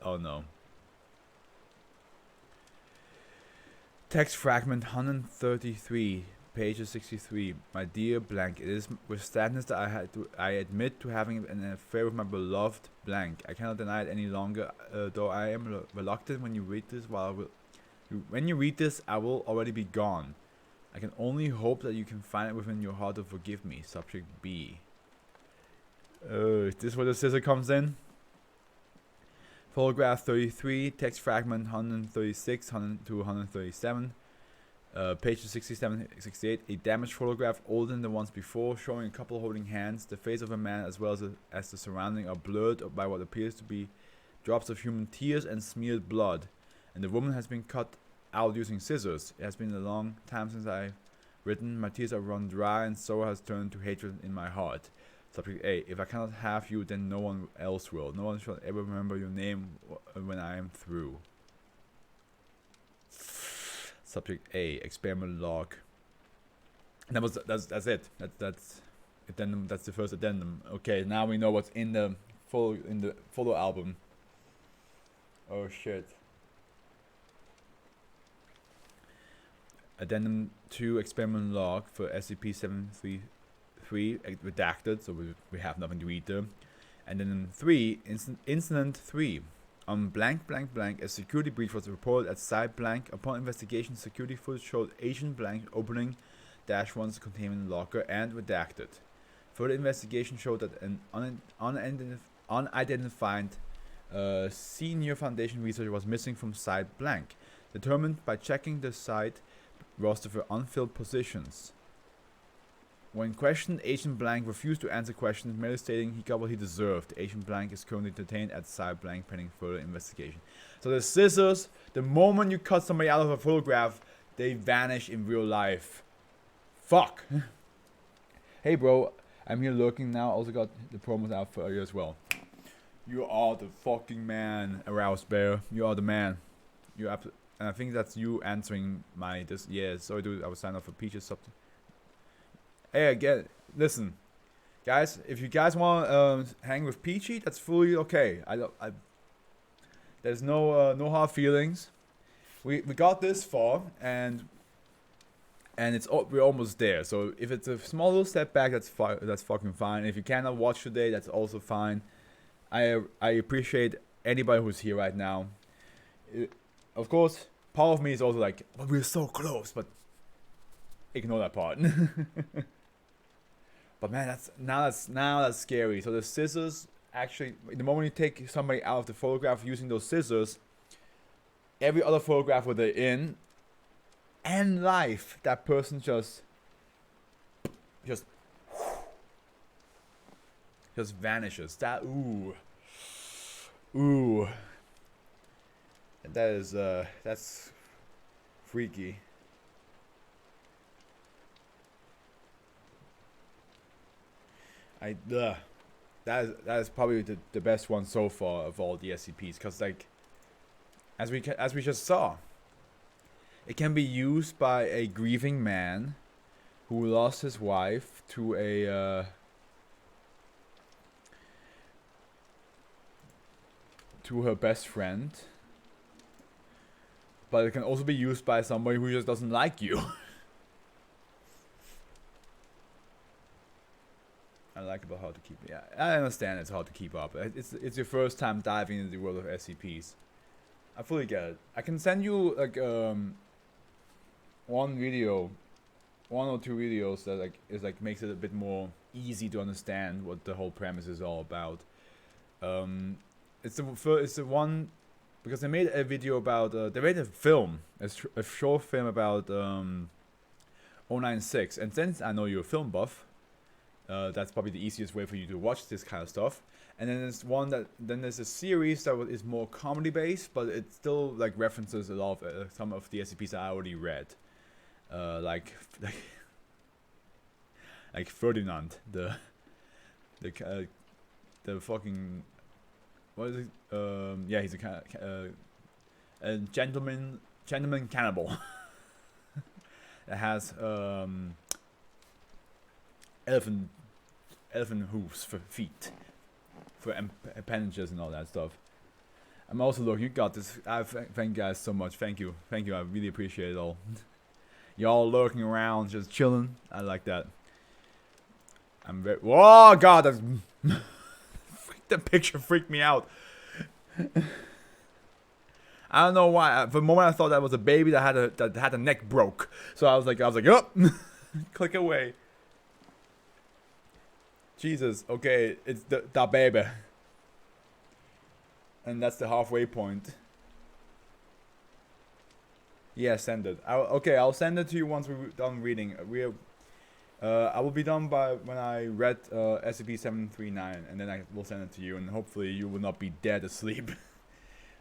oh no. Text fragment 133 pages 63. My dear blank, it is with sadness that I admit to having an affair with my beloved blank. I cannot deny it any longer, though I am reluctant when you read this. When you read this, I will already be gone. I can only hope that you can find it within your heart to forgive me. Subject B. Is this where the scissor comes in? Photograph 33, text fragment 136 to 137. Pages 67 68. A damaged photograph older than the ones before, showing a couple holding hands. The face of a man as well as the surrounding are blurred by what appears to be drops of human tears and smeared blood. And the woman has been cut out using scissors. It has been a long time since I've written. My tears are run dry and sorrow has turned to hatred in my heart. Subject A. If I cannot have you, then no one else will. No one shall ever remember your name when I am through. Subject A. Experiment log. And that's it. That's addendum. That's the first addendum. Okay, now we know what's in the photo album. Oh shit. Addendum 2 experiment log for SCP-733 redacted, so we have nothing to read there. And then 3 incident 3 on blank blank blank, a security breach was reported at site blank. Upon investigation, security footage showed Agent blank opening -1's containment locker and redacted. Further investigation showed that an unidentified senior Foundation researcher was missing from site blank, determined by checking the site roster for unfilled positions. When questioned, Agent Blank refused to answer questions, merely stating he got what he deserved. Agent Blank is currently detained at site blank pending further investigation. So the scissors, the moment you cut somebody out of a photograph, they vanish in real life. Fuck. Hey bro, I'm here lurking now. Also got the promos out for you as well. You are the fucking man, Aroused Bear. You are the man. And I think that's you answering my yeah, sorry dude, I was signed up for Peach's something. Hey again, listen, guys. If you guys want to hang with Peachy, that's fully okay. There's no hard feelings. We got this far, and we're almost there. So if it's a small little setback, that's fucking fine. If you cannot watch today, that's also fine. I appreciate anybody who's here right now. Of course, part of me is also like, well, we're so close, but ignore that part. But man, that's scary. So the scissors actually, the moment you take somebody out of the photograph using those scissors, every other photograph where they're in and life, that person just vanishes. That ooh. That is that's freaky. That is probably the best one so far of all the SCPs, because like as we just saw, it can be used by a grieving man who lost his wife to a to her best friend, but it can also be used by somebody who just doesn't like you. I like about how to keep. Yeah, I understand it's hard to keep up. It's your first time diving into the world of SCPs. I fully get it. I can send you like one or two videos that makes it a bit more easy to understand what the whole premise is all about. It's the one because they made a video about they made a film, a short film about 096, and since I know you're a film buff. That's probably the easiest way for you to watch this kind of stuff. And then there's a series that is more comedy based, but it still like references a lot of some of the SCPs I already read. Like like Ferdinand, the fucking, what is it? Yeah, he's a gentleman cannibal that has elephant hooves for feet, for appendages and all that stuff. I'm also looking. You got this. Thank you guys so much. Thank you. I really appreciate it all. Y'all lurking around, just chilling. I like that. I'm very. Whoa, God, that's the picture freaked me out. I don't know why. For a moment, I thought that was a baby that had the neck broke. So I was like, oh, click away. Jesus. Okay, it's the baby. And that's the halfway point. Yeah, send it. I'll send it to you once we're done reading. I will be done by when I read SCP-739, and then I will send it to you, and hopefully you will not be dead asleep.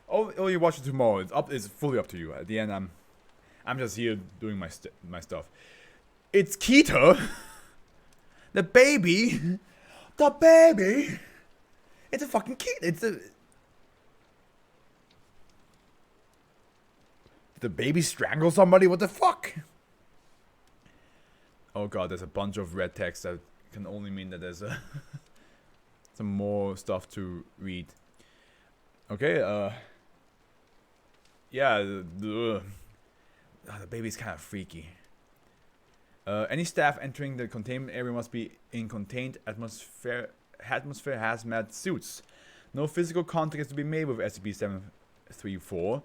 or you watch it tomorrow. It's fully up to you. At the end, I'm just here doing my stuff. It's Keita, the baby, It's a fucking Keita. The baby strangle somebody? What the fuck? Oh god, there's a bunch of red text that can only mean that there's some more stuff to read. Okay, yeah, the baby's kind of freaky. Any staff entering the containment area must be in contained atmosphere hazmat suits. No physical contact is to be made with SCP-734.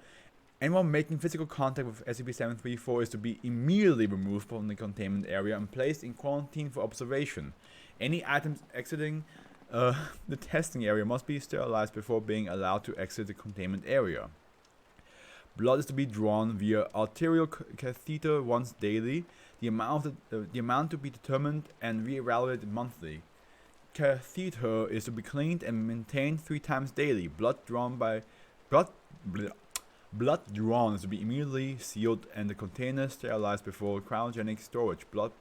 Anyone making physical contact with SCP-734 is to be immediately removed from the containment area and placed in quarantine for observation. Any items exiting the testing area must be sterilized before being allowed to exit the containment area. Blood is to be drawn via arterial catheter once daily. The amount to be determined and re-evaluated monthly. Catheter is to be cleaned and maintained 3 times daily. Blood drawn is to be immediately sealed and the container sterilized before cryogenic storage. Blood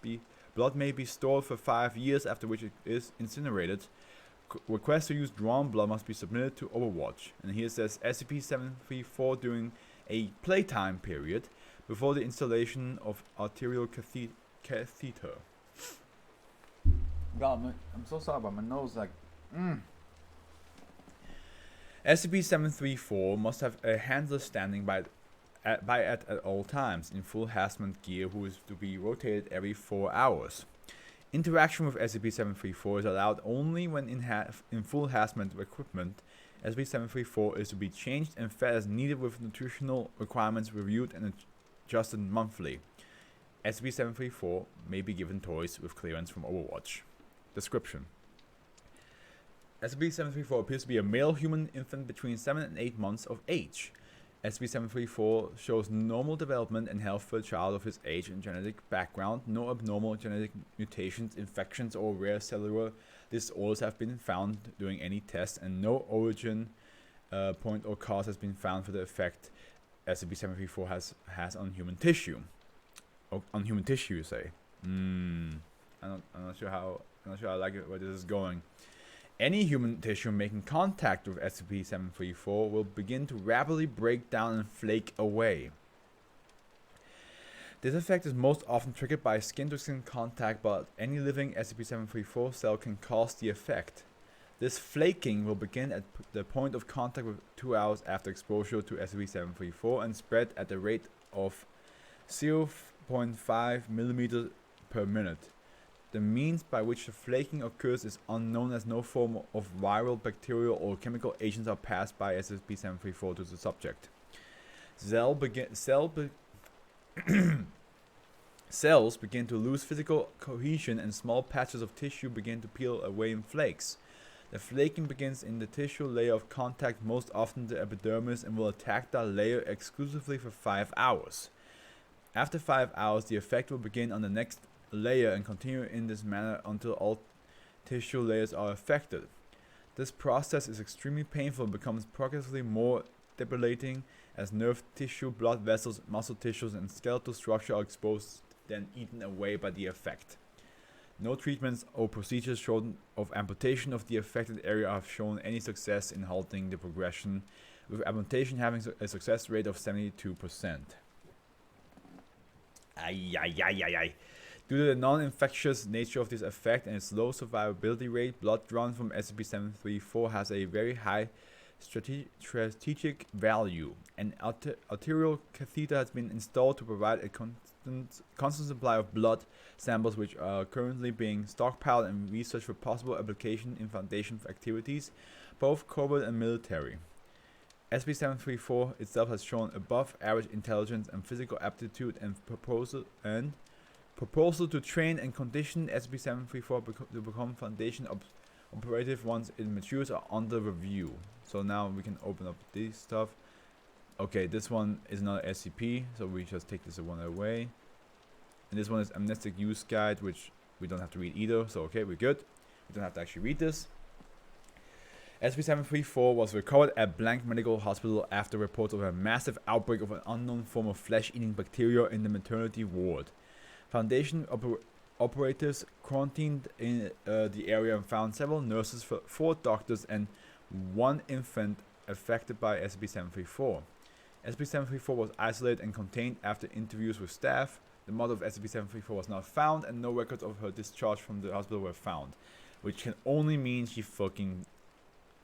may be stored for 5 years, after which it is incinerated. Requests to use drawn blood must be submitted to Overwatch. And here it says SCP-734 during a playtime period before the installation of arterial catheter. God, I'm so sorry about my nose. SCP-734 must have a handler standing by at all times in full hazmat gear, who is to be rotated every 4 hours. Interaction with SCP-734 is allowed only when in full hazmat equipment. SCP-734 is to be changed and fed as needed, with nutritional requirements reviewed and adjusted monthly. SCP-734 may be given toys with clearance from Overwatch. Description: SCP-734 appears to be a male human infant between 7 and 8 months of age. SCP-734 shows normal development and health for a child of his age and genetic background. No abnormal genetic mutations, infections, or rare cellular disorders have been found during any test, and no origin, point, or cause has been found for the effect SCP-734 has on human tissue. On human tissue, you say? I'm not sure I like it where this is going. Any human tissue making contact with SCP-734 will begin to rapidly break down and flake away. This effect is most often triggered by skin-to-skin contact, but any living SCP-734 cell can cause the effect. This flaking will begin at the point of contact with 2 hours after exposure to SCP-734 and spread at the rate of 0.5 mm per minute. The means by which the flaking occurs is unknown, as no form of viral, bacterial, or chemical agents are passed by SCP-734 to the subject. Cells begin to lose physical cohesion and small patches of tissue begin to peel away in flakes. The flaking begins in the tissue layer of contact, most often the epidermis, and will attack that layer exclusively for 5 hours. After 5 hours, the effect will begin on the next layer and continue in this manner until all tissue layers are affected. This process is extremely painful and becomes progressively more debilitating as nerve tissue, blood vessels, muscle tissues, and skeletal structure are exposed, then eaten away by the effect. No treatments or procedures shown of amputation of the affected area have shown any success in halting the progression, with amputation having a success rate of 72%. Ay, ay, ay, ay, ay. Due to the non-infectious nature of this effect and its low survivability rate, blood drawn from SCP-734 has a very high strategic value. An arterial catheter has been installed to provide a constant supply of blood samples, which are currently being stockpiled and researched for possible application in Foundation activities, both covert and military. SCP-734 itself has shown above average intelligence and physical aptitude, and proposal to train and condition SCP-734 to become Foundation operative once it matures are under review. So now we can open up this stuff. Okay, this one is another SCP, so we just take this one away. And this one is Amnestic Use Guide, which we don't have to read either, so okay, we're good. We don't have to actually read this. SCP-734 was recovered at Blank Medical Hospital after reports of a massive outbreak of an unknown form of flesh-eating bacteria in the maternity ward. Foundation operatives quarantined in the area and found several nurses, 4 doctors, and 1 infant affected by SCP-734. SCP-734 was isolated and contained after interviews with staff. The mother of SCP-734 was not found, and no records of her discharge from the hospital were found, which can only mean she fucking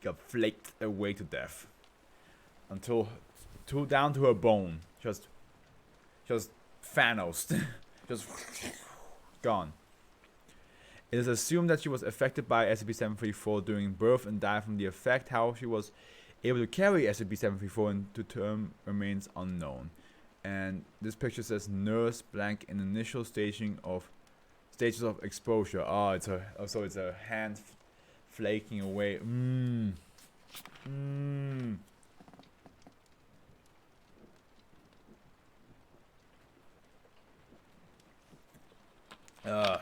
got flaked away to death until down to her bone, just Thanos, just gone. It is assumed that she was affected by SCP-734 during birth and died from the effect. How she was able to carry SCP-734 into term remains unknown. And this picture says nurse blank in initial stages of exposure. It's a hand flaking away. Yeah,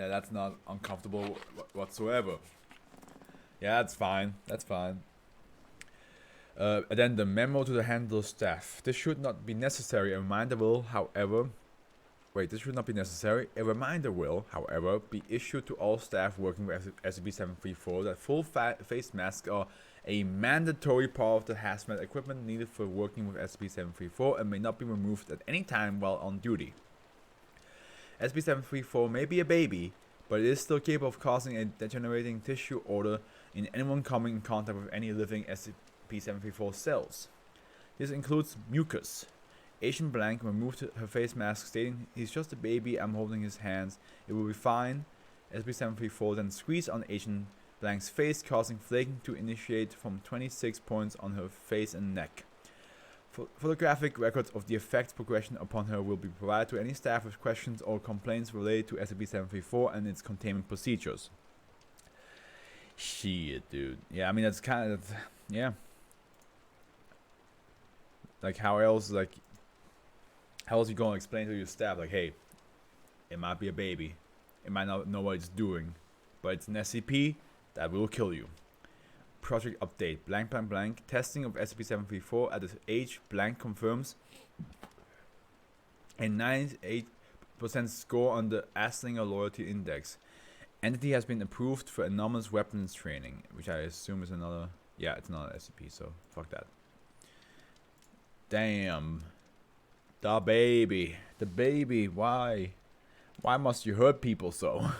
that's not uncomfortable whatsoever. Yeah, that's fine. That's fine. And then the memo to the handler staff. This should not be necessary. A reminder will, however... Wait, this should not be necessary. A reminder will, however, be issued to all staff working with SCP-734 that full face masks are a mandatory part of the hazmat equipment needed for working with SCP-734 and may not be removed at any time while on duty. SCP-734 may be a baby, but it is still capable of causing a degenerating tissue order in anyone coming in contact with any living SCP-734 cells. This includes mucus. Agent Blank removed her face mask, stating, "He's just a baby, I'm holding his hands, it will be fine." SCP-734 then squeezed on Agent Blank's face, causing flaking to initiate from 26 points on her face and neck. Photographic records of the effect's progression upon her will be provided to any staff with questions or complaints related to SCP-734 and its containment procedures. Shit, dude. Yeah, I mean, that's kind of... Yeah. Like, how else you gonna explain to your staff, like, hey, it might be a baby, it might not know what it's doing, but it's an SCP that will kill you. Project update, blank blank blank. Testing of SCP-734 at the age blank confirms a 98% score on the Aslinger Loyalty Index. Entity has been approved for anomalous weapons training, which I assume is another... Yeah, it's another SCP, so fuck that. Damn. The baby. The baby. Why? Why must you hurt people so?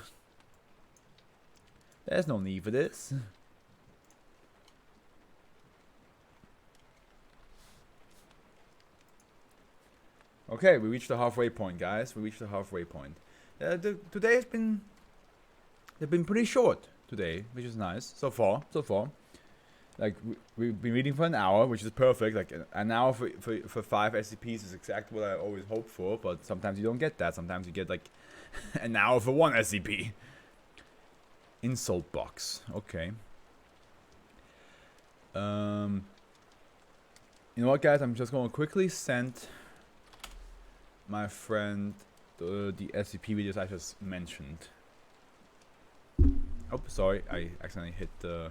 There's no need for this. Okay, we reached the halfway point, guys. We reached the halfway point. Today has been... They've been pretty short today, which is nice. So far. Like, we've been reading for an hour, which is perfect. Like, an hour for 5 SCPs is exactly what I always hope for. But sometimes you don't get that. Sometimes you get, like, an hour for 1 SCP. Insult box. Okay. You know what, guys? I'm just going to quickly send my friend the SCP videos I just mentioned. Oh, sorry. I accidentally hit the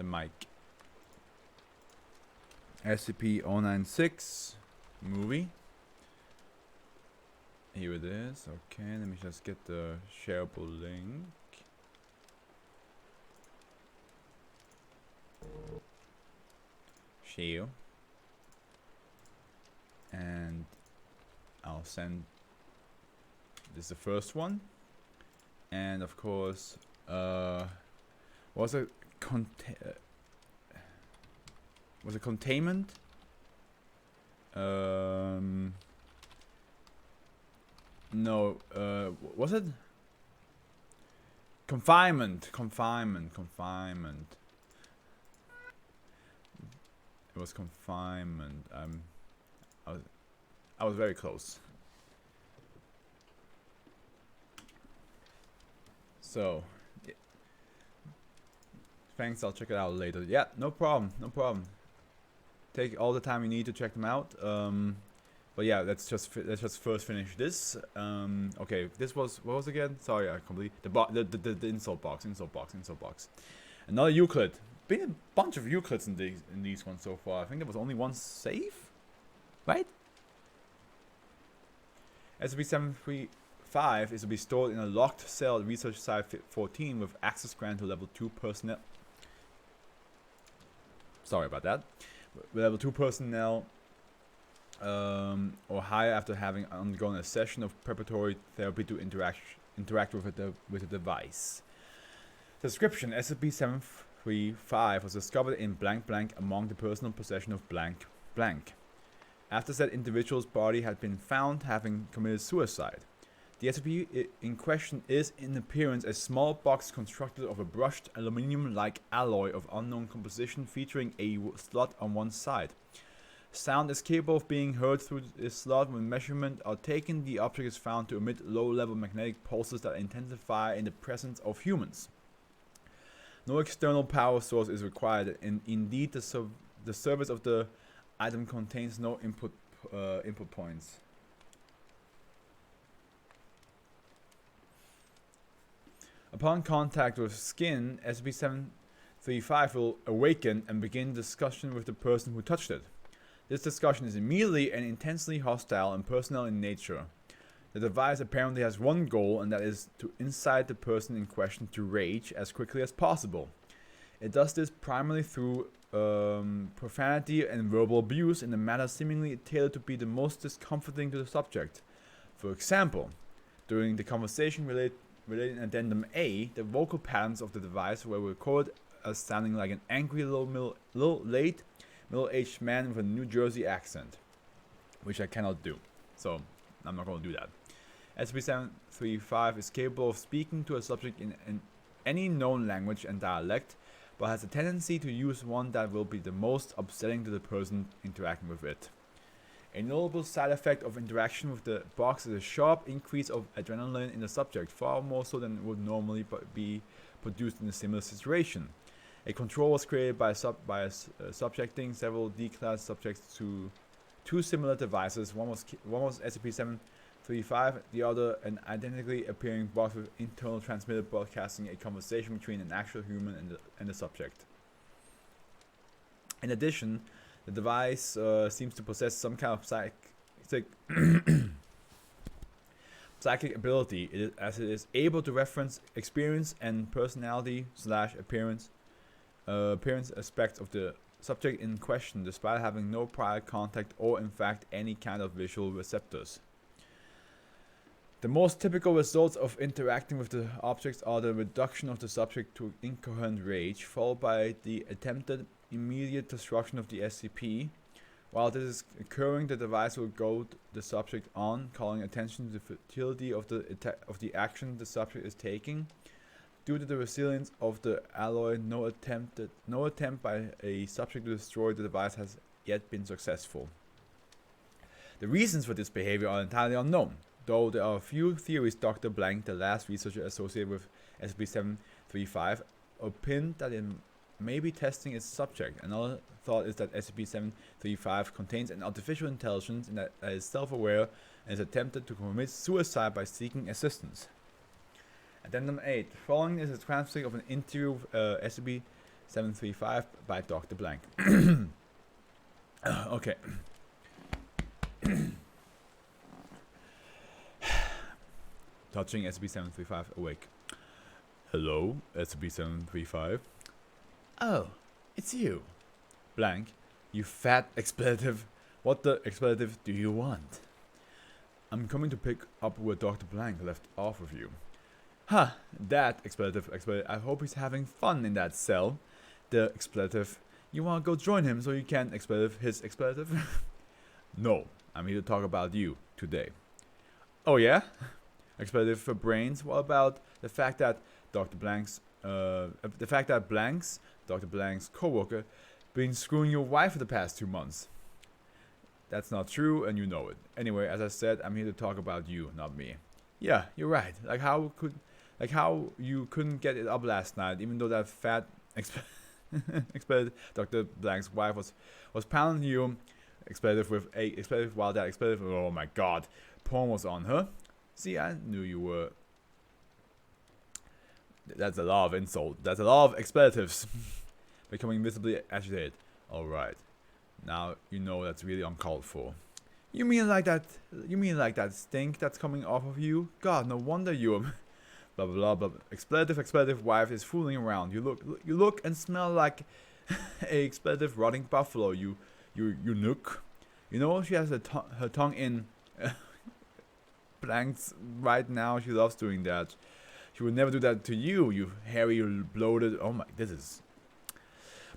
mic. SCP-096 movie. Here it is. Okay, let me just get the shareable link. Share. And I'll send this is the first one. And of course, was a containment? No, was it? Confinement. It was confinement. I was very close. So, yeah. Thanks. I'll check it out later. Yeah, no problem. Take all the time you need to check them out. But yeah, let's just first finish this. Okay, this was what was again? Sorry, I completely the insult box. Another Euclid. Been a bunch of Euclids in these ones so far. I think there was only one safe, right? SCP-735 is to be stored in a locked cell at Research Site 14 with access granted to Level 2 personnel. Sorry about that. Level 2 personnel or higher after having undergone a session of preparatory therapy to interact with the device. Description: SCP-735 was discovered in blank blank among the personal possession of blank blank. After said individual's body had been found having committed suicide. The SCP in question is in appearance a small box constructed of a brushed aluminium-like alloy of unknown composition featuring a slot on one side. Sound is capable of being heard through this slot when measurements are taken. The object is found to emit low-level magnetic pulses that intensify in the presence of humans. No external power source is required, and indeed the surface of the item contains no input points. Upon contact with skin, SCP-735 will awaken and begin discussion with the person who touched it. This discussion is immediately and intensely hostile and personal in nature. The device apparently has one goal, and that is to incite the person in question to rage as quickly as possible. It does this primarily through profanity and verbal abuse in a manner seemingly tailored to be the most discomforting to the subject. For example, during the conversation relating Addendum A, the vocal patterns of the device were recorded as sounding like an angry middle-aged man with a New Jersey accent, which I cannot do, so I'm not going to do that. SCP-735 is capable of speaking to a subject in any known language and dialect, but has a tendency to use one that will be the most upsetting to the person interacting with it. A notable side effect of interaction with the box is a sharp increase of adrenaline in the subject, far more so than would normally be produced in a similar situation. A control was created by subjecting several D-class subjects to two similar devices. One was SCP-735, the other an identically appearing box with internal transmitter broadcasting a conversation between an actual human and the subject. In addition, the device seems to possess some kind of psychic ability, as it is able to reference experience and personality / appearance aspects of the subject in question, despite having no prior contact or in fact any kind of visual receptors. The most typical results of interacting with the objects are the reduction of the subject to incoherent rage, followed by the attempted immediate destruction of the SCP. While this is occurring, the device will goad the subject on, calling attention to the futility of the action the subject is taking. Due to the resilience of the alloy, no attempt by a subject to destroy the device has yet been successful. The reasons for this behavior are entirely unknown, though there are a few theories. Dr. Blank, the last researcher associated with SCP-735, opined that it may be testing its subject. Another thought is that SCP-735 contains an artificial intelligence and that is self-aware and is attempted to commit suicide by seeking assistance. Addendum 8. Following is a transcript of an interview with SCP-735 by Dr. Blank. Okay. touching SCP-735 awake. Hello, SCP-735. Oh, it's you. Blank, you fat expletive. What the expletive do you want? I'm coming to pick up where Dr. Blank left off with you. Huh, that expletive. I hope he's having fun in that cell. The expletive. You wanna go join him so you can expletive his expletive? No, I'm here to talk about you today. Oh yeah? Expletive for brains? What about the fact that Dr. Blank's Dr. Blank's co-worker been screwing your wife for the past 2 months? That's not true, and you know it. Anyway, as I said, I'm here to talk about you, not me. Yeah, you're right. Like how you couldn't get it up last night, even though that fat expletive Dr. Blank's wife was pounding you expletive with a expletive while that expletive, oh my god, porn was on her. See, I knew you were. That's a lot of insult. That's a lot of expletives. Becoming visibly agitated. Alright. Now you know that's really uncalled for. You mean like that stink that's coming off of you? God, no wonder you blah blah blah. Expletive wife is fooling around. You look and smell like a expletive rotting buffalo, you nook. You know she has her tongue in blanks right now. She loves doing that. She would never do that to you, you hairy, bloated. Oh my, this is.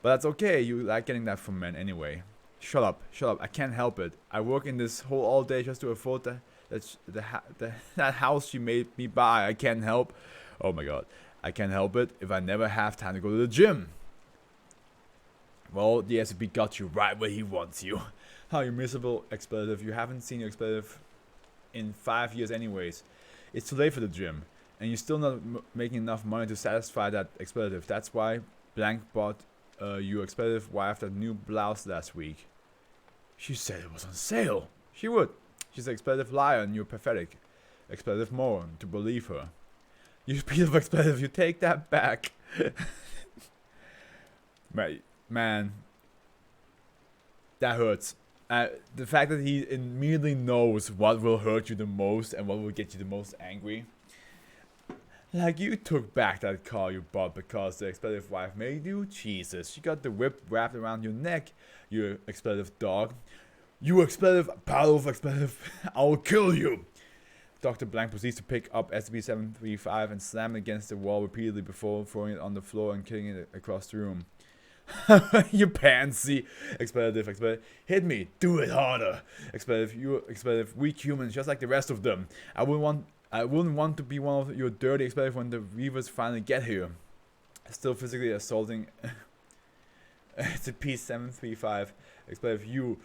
But that's okay. You like getting that from men anyway. Shut up. I can't help it. I work in this hole all day just to afford that house you made me buy. I can't help. Oh my god, I can't help it if I never have time to go to the gym. Well, the SCP got you right where he wants you. How you miserable expletive. You haven't seen your expletive in 5 years anyways. It's too late for the gym. And you're still not making enough money to satisfy that expletive. That's why Blank bought your expletive wife that new blouse last week. She said it was on sale. She would. She's an expletive liar and you're pathetic. Expletive moron to believe her. You piece of expletive, you take that back. Man, that hurts. The fact that he immediately knows what will hurt you the most and what will get you the most angry. Like, you took back that car you bought because the expletive wife made you? Jesus, she got the whip wrapped around your neck, you expletive dog. You expletive, pile of expletive, I'll kill you! Dr. Blank proceeds to pick up SCP-735 and slam it against the wall repeatedly before throwing it on the floor and kicking it across the room. You pansy! Expletive, hit me, do it harder! Expletive, you expletive, weak humans just like the rest of them. I wouldn't want to be one of your dirty expletive when the Reavers finally get here. Still physically assaulting SCP-735. Expletive you.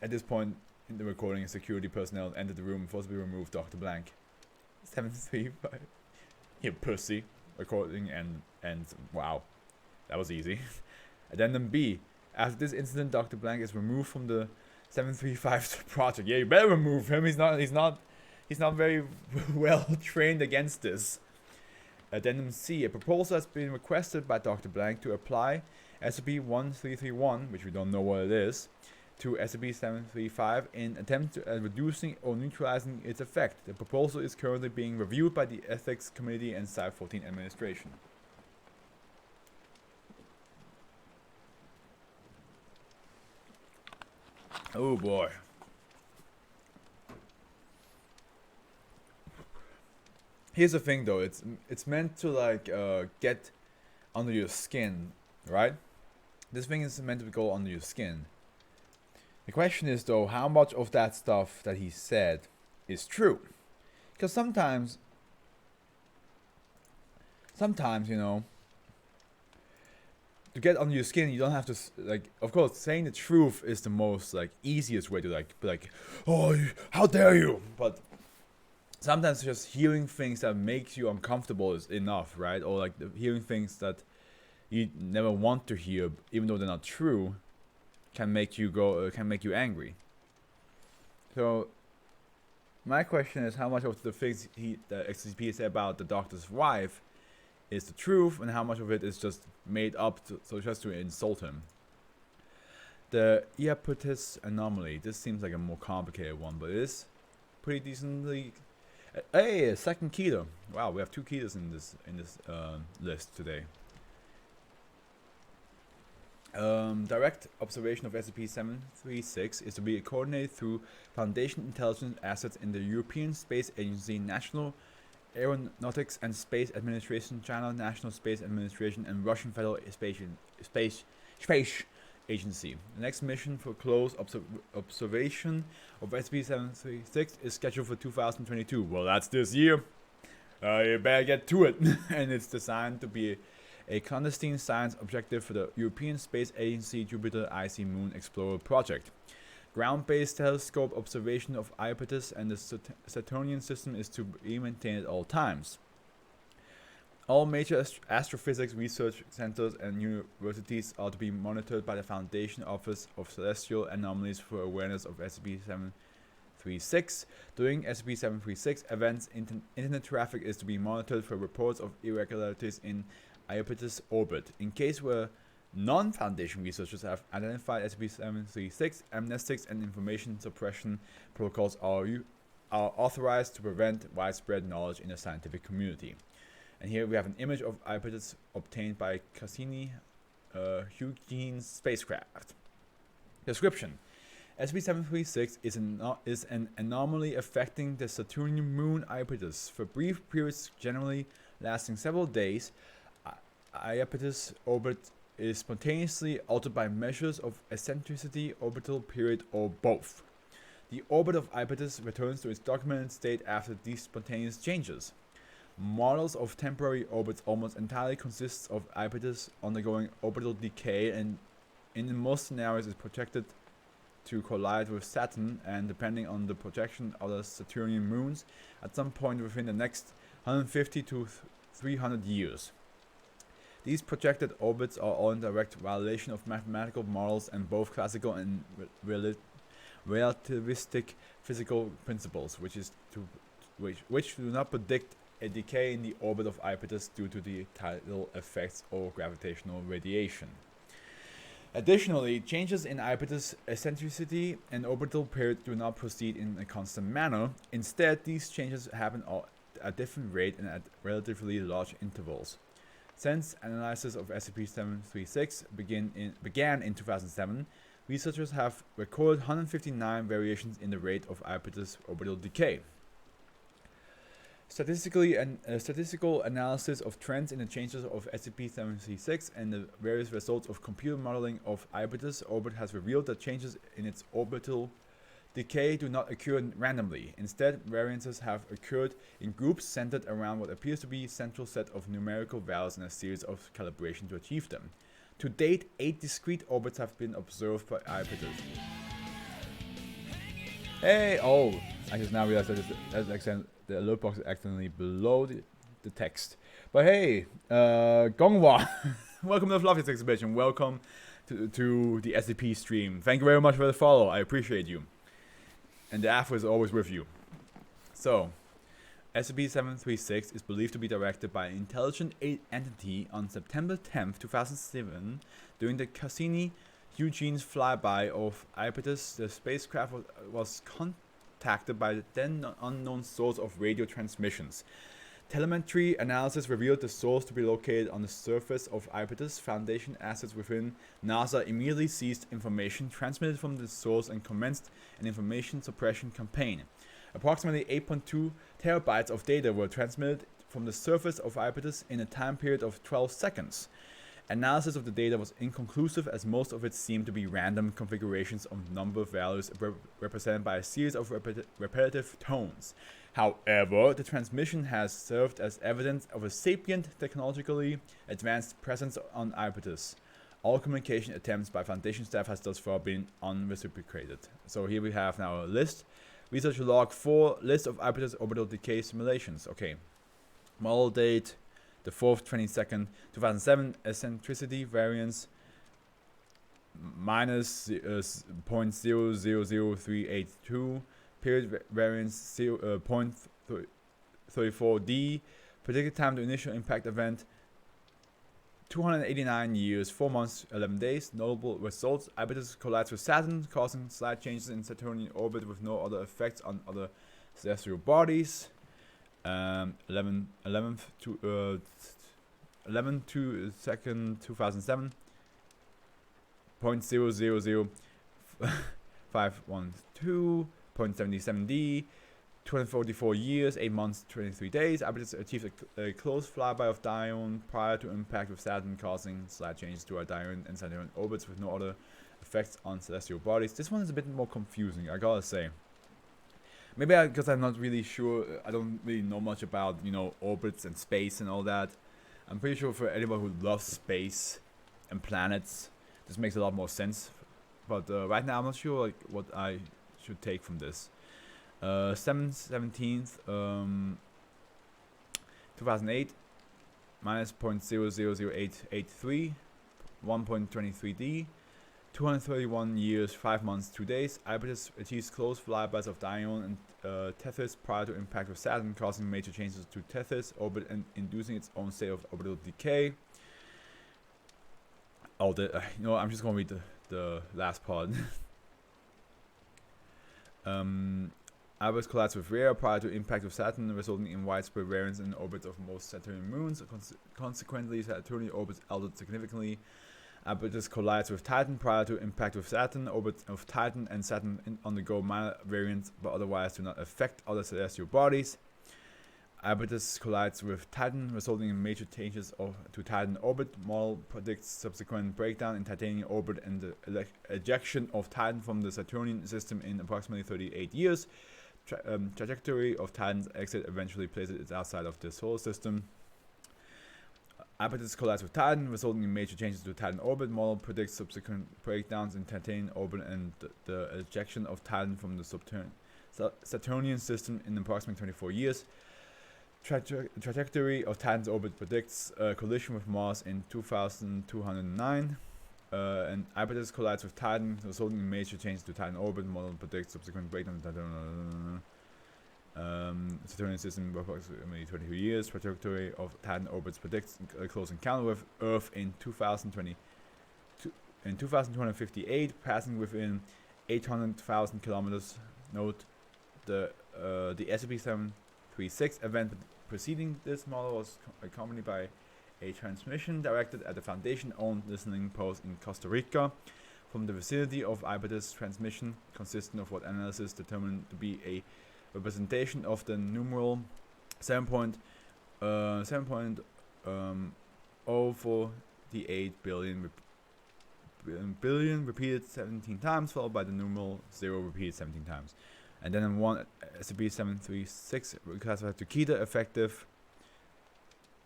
At this point in the recording, security personnel entered the room and forcibly removed Dr. Blank. 735. You pussy. Recording and wow. That was easy. Addendum B. After this incident, Dr. Blank is removed from the 735 project. Yeah, you better remove him. He's not very well trained against this. Addendum C. A proposal has been requested by Dr. Blank to apply SCP-1331, which we don't know what it is, to SCP-735 in attempt at reducing or neutralizing its effect. The proposal is currently being reviewed by the Ethics Committee and Site-14 Administration. Oh boy. Here's the thing though, it's meant to like get under your skin, right? This thing is meant to go under your skin. The question is though, how much of that stuff that he said is true? Because sometimes, you know, to get under your skin, you don't have to, like, of course, saying the truth is the most, like, easiest way to, like, be like, oh, how dare you? But sometimes just hearing things that makes you uncomfortable is enough, right? Or, like, hearing things that you never want to hear, even though they're not true, can make you angry. So, my question is, how much of the things the XCP said about the doctor's wife is the truth, and how much of it is just made up so just to insult him? The Iapetus anomaly. This seems like a more complicated one, but it is pretty decently Hey, a second keto. Wow, we have 2 ketos in this list today. Direct observation of SCP-736 is to be coordinated through Foundation intelligence assets in the European Space Agency, National Aeronautics and Space Administration, China National Space Administration, and Russian Federal Space Agency. The next mission for close observation of SCP-736 is scheduled for 2022. Well, that's this year. You better get to it. And it's designed to be a clandestine science objective for the European Space Agency Jupiter Icy Moon Explorer project. Ground-based telescope observation of Iapetus and the Saturnian system is to be maintained at all times. All major astrophysics research centers and universities are to be monitored by the Foundation Office of Celestial Anomalies for awareness of SCP-736. During SCP-736 events, internet traffic is to be monitored for reports of irregularities in Iapetus orbit. In case where non-Foundation researchers have identified SCP-736, amnestics and information suppression protocols are authorized to prevent widespread knowledge in the scientific community. And here we have an image of Iapetus obtained by Cassini Huygens spacecraft. Description: SCP-736 is an anomaly affecting the Saturnian moon Iapetus. For brief periods generally lasting several days, Iapetus orbit is spontaneously altered by measures of eccentricity, orbital period, or both. The orbit of Iapetus returns to its documented state after these spontaneous changes. Models of temporary orbits almost entirely consist of Iapetus undergoing orbital decay, and in most scenarios is projected to collide with Saturn, and depending on the projection of the Saturnian moons, at some point within the next 150 to 300 years. These projected orbits are all in direct violation of mathematical models and both classical and relativistic physical principles, which do not predict a decay in the orbit of Iapetus due to the tidal effects or gravitational radiation. Additionally, changes in Iapetus eccentricity and orbital period do not proceed in a constant manner. Instead, these changes happen at a different rate and at relatively large intervals. Since analysis of SCP-736 began in 2007, researchers have recorded 159 variations in the rate of Iapetus orbital decay. Statistical analysis of trends in the changes of SCP-736 and the various results of computer modeling of Iapetus orbit has revealed that changes in its orbital decay do not occur randomly. Instead, variances have occurred in groups centered around what appears to be a central set of numerical values and a series of calibrations to achieve them. To date, 8 discrete orbits have been observed by Iapetus. Hey! Oh! I just now realized that the alert box is accidentally below the text. But hey! Gonghwa! Welcome to the Fluff exhibition. Welcome to the SCP stream. Thank you very much for the follow. I appreciate you. And the Afro is always with you. So, SCP-736 is believed to be directed by an intelligent entity on September 10th, 2007, during the Cassini Huygens flyby of Iapetus. The spacecraft was contacted by the then unknown source of radio transmissions. Telemetry analysis revealed the source to be located on the surface of Iapetus. Foundation assets within NASA immediately seized information transmitted from the source and commenced an information suppression campaign. Approximately 8.2 terabytes of data were transmitted from the surface of Iapetus in a time period of 12 seconds. Analysis of the data was inconclusive, as most of it seemed to be random configurations of number values represented by a series of repetitive tones. However, the transmission has served as evidence of a sapient, technologically advanced presence on Iapetus. All communication attempts by Foundation staff has thus far been unreciprocated. So here we have now a list. Research log 4, list of Iapetus orbital decay simulations. Okay. Model date, the 4th, 22nd, 2007, eccentricity variance minus 0.000382, period variance 0.34d, predicted time to initial impact event 289 years, 4 months, 11 days. Notable results: Iapetus collides with Saturn, causing slight changes in Saturnian orbit with no other effects on other celestial bodies. 11th to 11 to 2nd 2007. 0.000512.77D, 244 years, 8 months, 23 days. Ibetus achieved a close flyby of Dione prior to impact with Saturn, causing slight changes to our Dione and Saturn orbits with no other effects on celestial bodies. This one is a bit more confusing, I gotta say. Maybe because I'm not really sure, I don't really know much about, you know, orbits and space and all that. I'm pretty sure for anyone who loves space and planets, this makes a lot more sense. But right now I'm not sure like what I should take from this. 17th 2008 minus 0.000883, 1.23D, 231 years, 5 months, 2 days. Ibetus achieves close flybys of Dione and Tethys prior to impact with Saturn, causing major changes to Tethys orbit and inducing its own state of orbital decay. Oh, you know, I'm just gonna read the last part. Ibetus collides with Rhea prior to impact with Saturn, resulting in widespread variance in orbits of most Saturnian moons. Consequently, Saturnian orbits altered significantly. Ibetus collides with Titan prior to impact with Saturn. Orbits of Titan and Saturn undergo minor variants, but otherwise do not affect other celestial bodies. Ibetus collides with Titan, resulting in major changes to Titan orbit. Model predicts subsequent breakdown in Titanian orbit and the ejection of Titan from the Saturnian system in approximately 38 years. Trajectory of Titan's exit eventually places it outside of the solar system. Ibetus collides with Titan, resulting in major changes to Titan orbit. Model predicts subsequent breakdowns in Titanian orbit and the ejection of Titan from the Saturnian system in approximately 24 years. Trajectory of Titan's orbit predicts collision with Mars in 2209. And Ibetus collides with Titan, resulting in major changes to Titan orbit. Model predicts subsequent breakdown of Titan. Saturnian system approximately 22 years. Trajectory of Titan orbits predicts a close encounter with Earth in 2258, passing within 800,000 kilometers. Note the SCP-736 event preceding this model was accompanied by a transmission directed at the Foundation-owned listening post in Costa Rica. From the vicinity of Ibetus, transmission consisting of what analysis determined to be a representation of the numeral 7.048 billion repeated 17 times, followed by the numeral 0 repeated 17 times. And then in one SCP-736 reclassified to Kita, effective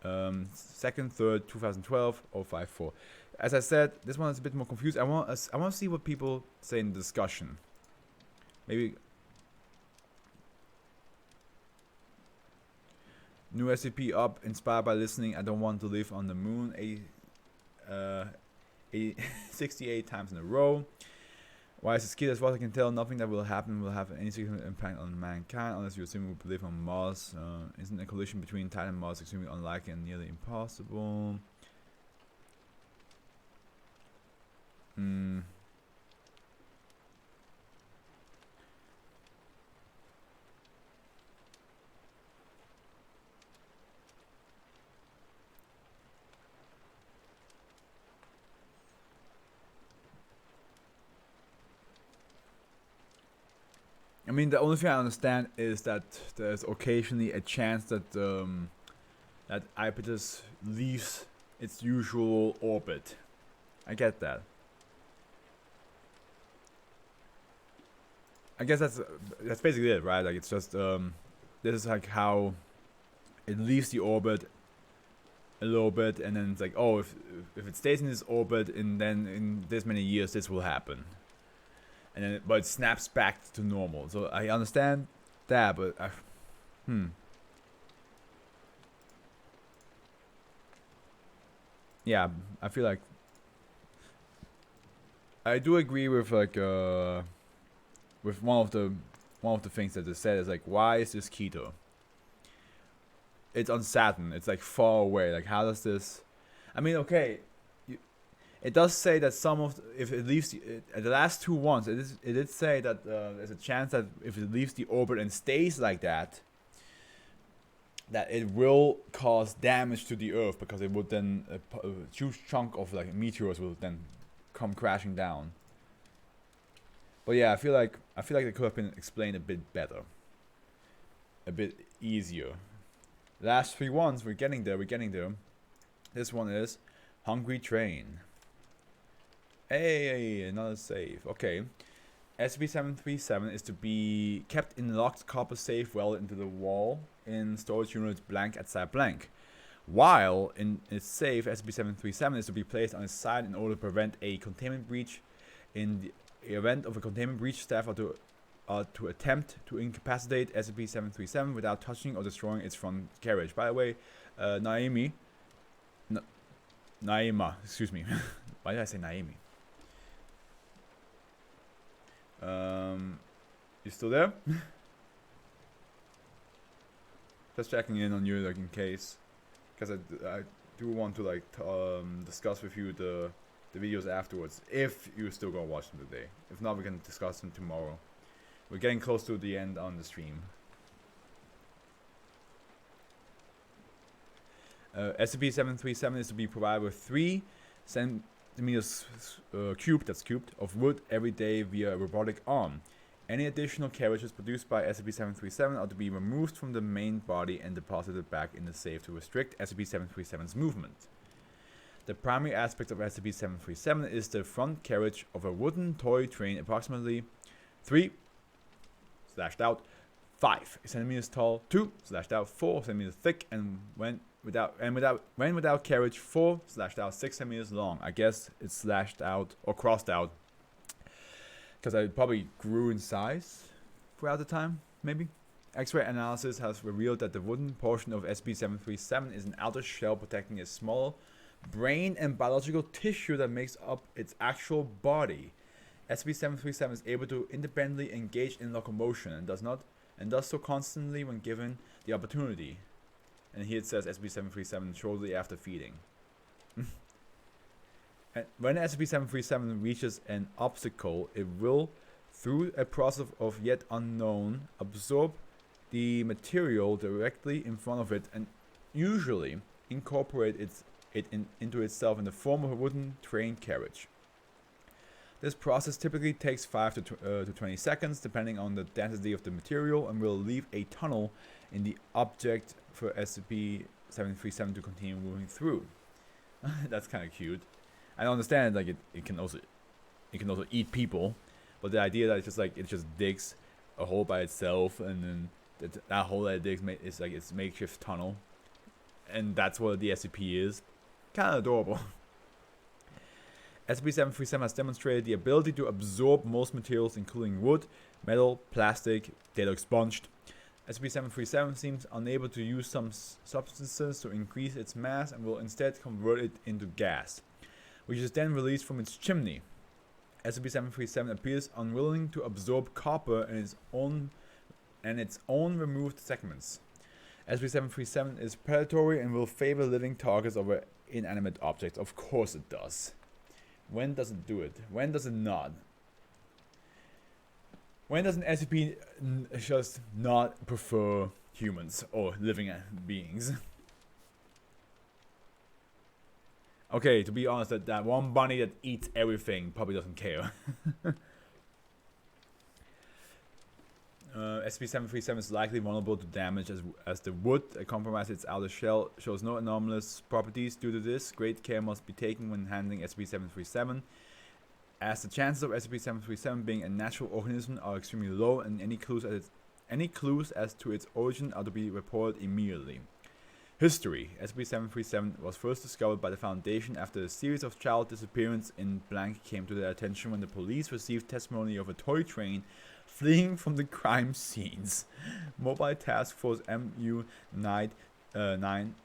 2nd, 3rd, 2012, 054. As I said, this one is a bit more confused. I want to see what people say in the discussion. Maybe new SCP up, inspired by listening. I don't want to live on the moon. 68 times in a row. Why is this kid? As far as I can tell, nothing that will happen will have any significant impact on mankind unless you assume we live on Mars. Isn't a collision between Titan and Mars extremely unlikely and nearly impossible? I mean, the only thing I understand is that there's occasionally a chance that that Ibetus leaves its usual orbit. I get that. I guess that's basically it, right? Like, it's just this is like how it leaves the orbit a little bit, and then it's like, oh, if it stays in this orbit, and then in this many years, this will happen. And then, but it snaps back to normal. So I understand that, but yeah, I feel like I do agree with like with one of the things that they said is like, why is this keto? It's on Saturn. It's like far away. Like, how does this? I mean, okay. It does say that if it leaves the last two ones, it did say that there's a chance that if it leaves the orbit and stays like that, that it will cause damage to the Earth because it would then a huge chunk of like meteors will then come crashing down. But yeah, I feel like it could have been explained a bit better, a bit easier. Last 3 ones, we're getting there. This one is Hungry Train. Hey, another save. Okay. SCP-737 is to be kept in locked copper safe welded into the wall in storage unit blank at site blank. While in its safe, SCP-737 is to be placed on its side in order to prevent a containment breach. In the event of a containment breach, staff are to attempt to incapacitate SCP-737 without touching or destroying its front carriage. By the way, Naima, excuse me. Why did I say Naimi? You still there? Just checking in on you, like in case, because I do want to like discuss with you the videos afterwards. If you're still gonna watch them today, if not, we can discuss them tomorrow. We're getting close to the end on the stream. SCP-737 is to be provided with 3 centimeters cubed of wood every day via a robotic arm. Any additional carriages produced by SCP-737 are to be removed from the main body and deposited back in the safe to restrict SCP-737's movement. The primary aspect of SCP-737 is the front carriage of a wooden toy train approximately 3 5 centimeters tall, 2 4 centimeters thick, and when without carriage 4 6 centimeters long. I guess it's slashed out or crossed out because it probably grew in size throughout the time, maybe. X-ray analysis has revealed that the wooden portion of SCP-737 is an outer shell protecting a small brain and biological tissue that makes up its actual body. SCP-737 is able to independently engage in locomotion and does so constantly when given the opportunity. And here it says SCP-737 shortly after feeding. And when SCP-737 reaches an obstacle, it will, through a process of yet unknown, absorb the material directly in front of it and usually incorporate it into itself in the form of a wooden train carriage. This process typically takes 5 to 20 seconds depending on the density of the material and will leave a tunnel in the object for SCP-737 to continue moving through. That's kind of cute. I understand like it can also eat people, but the idea that it just digs a hole by itself and then that hole that it digs is like its makeshift tunnel, and that's what the SCP is. Kind of adorable. SCP-737 has demonstrated the ability to absorb most materials including wood, metal, plastic, data expunged. SCP-737 seems unable to use some substances to increase its mass and will instead convert it into gas, which is then released from its chimney. SCP-737 appears unwilling to absorb copper in its own removed segments. SCP-737 is predatory and will favor living targets over inanimate objects. Of course it does. When does it do it? When does it not? When does an SCP just not prefer humans or living beings? Okay, to be honest, that one bunny that eats everything probably doesn't care. SCP-737 is likely vulnerable to damage as the wood that compromises its outer shell shows no anomalous properties. Due to this, great care must be taken when handling SCP-737, as the chances of SCP-737 being a natural organism are extremely low, and any clues as to its origin are to be reported immediately. History: SCP-737 was first discovered by the Foundation after a series of child disappearances in blank came to their attention when the police received testimony of a toy train fleeing from the crime scenes. Mobile Task Force MU-9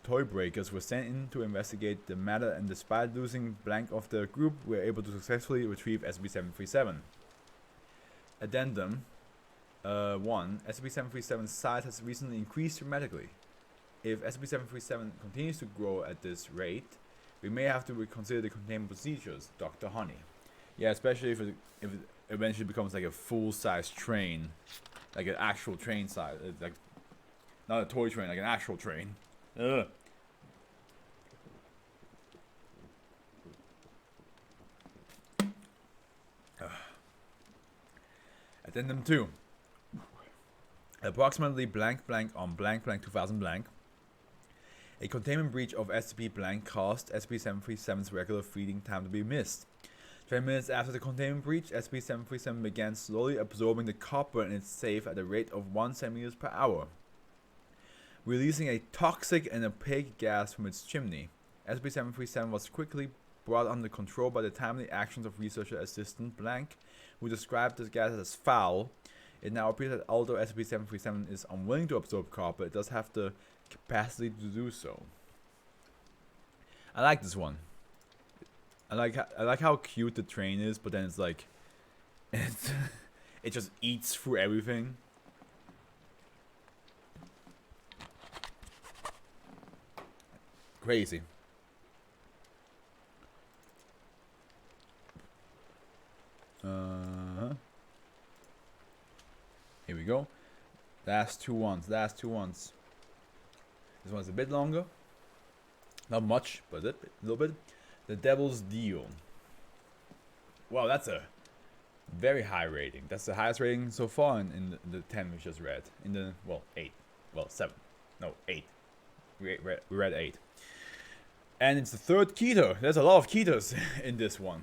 toy breakers were sent in to investigate the matter, and despite losing blank of the group, were able to successfully retrieve SCP-737. Addendum 1. SCP-737's size has recently increased dramatically. If SCP-737 continues to grow at this rate, we may have to reconsider the containment procedures, Dr. Honey. Yeah, especially if it eventually becomes like a full-size train, like an actual train size, like Not a toy train, like an actual train. Ugh. Addendum 2. Approximately blank blank on blank blank 2000 blank. A containment breach of SCP blank caused SCP-737's regular feeding time to be missed. 20 minutes after the containment breach, SCP-737 began slowly absorbing the copper in its safe at a rate of 1 centimeters per hour, releasing a toxic and opaque gas from its chimney. SCP-737 was quickly brought under control by the timely actions of researcher assistant blank, who described the gas as foul. It now appears that although SCP-737 is unwilling to absorb copper, it does have the capacity to do so. I like this one. I like how cute the train is, but then it's like it just eats through everything. Crazy. Here we go. Last two ones. This one's a bit longer. Not much, but a little bit. The Devil's Deal. Wow, that's a very high rating. That's the highest rating so far in the 10 we just read. In the, 8. 7. No, 8. We read 8. And it's the third keter. There's a lot of keters in this one.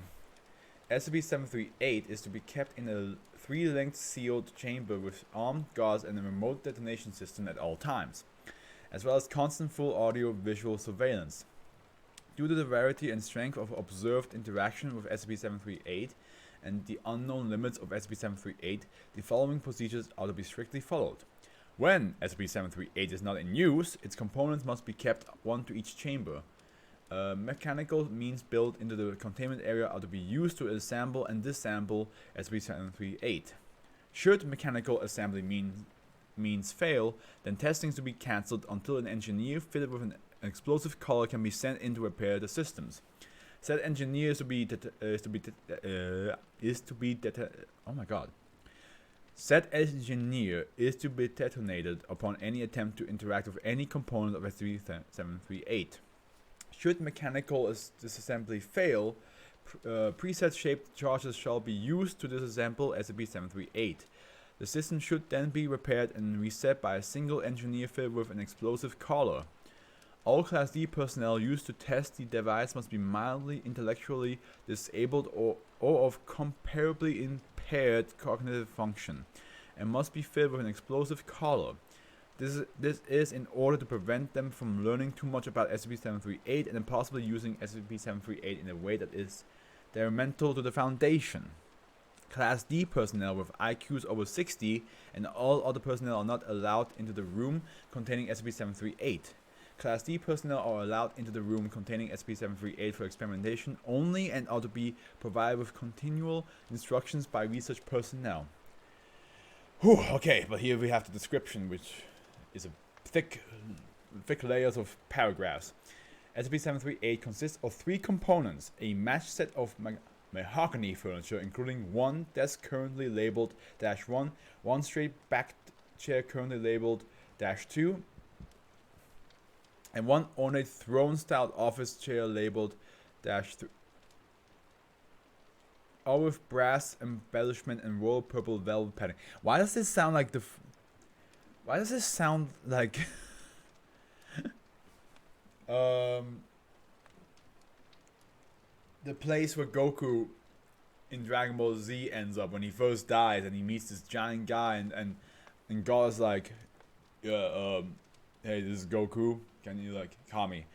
SCP-738 is to be kept in a 3-linked sealed chamber with armed guards and a remote detonation system at all times, as well as constant full audio-visual surveillance. Due to the rarity and strength of observed interaction with SCP-738 and the unknown limits of SCP-738, the following procedures are to be strictly followed. When SCP-738 is not in use, its components must be kept one to each chamber. Mechanical means built into the containment area are to be used to assemble and disassemble SCP-738. Should mechanical assembly means fail, then testing is to be cancelled until an engineer fitted with an explosive collar can be sent in to repair the systems. Said engineer is to be detonated upon any attempt to interact with any component of SCP-738. Should mechanical disassembly fail, preset shaped charges shall be used to disassemble SCP-738. The system should then be repaired and reset by a single engineer fitted with an explosive collar. All Class D personnel used to test the device must be mildly intellectually disabled or of comparably impaired cognitive function, and must be fitted with an explosive collar. This is in order to prevent them from learning too much about SCP-738 and possibly using SCP-738 in a way that is detrimental to the Foundation. Class D personnel with IQs over 60 and all other personnel are not allowed into the room containing SCP-738. Class D personnel are allowed into the room containing SCP-738 for experimentation only and are to be provided with continual instructions by research personnel. Whew, okay, but here we have the description, which is a thick layers of paragraphs. SCP-738 consists of 3 components: a matched set of mahogany furniture, including 1 desk currently labeled -1, 1 straight-backed chair currently labeled -2, and 1 ornate throne-styled office chair labeled -3. All with brass embellishment and royal purple velvet padding. Why does this sound like Why does this sound like the place where Goku in Dragon Ball Z ends up when he first dies and he meets this giant guy and God is like, yeah, hey, this is Goku. Can you like Kami?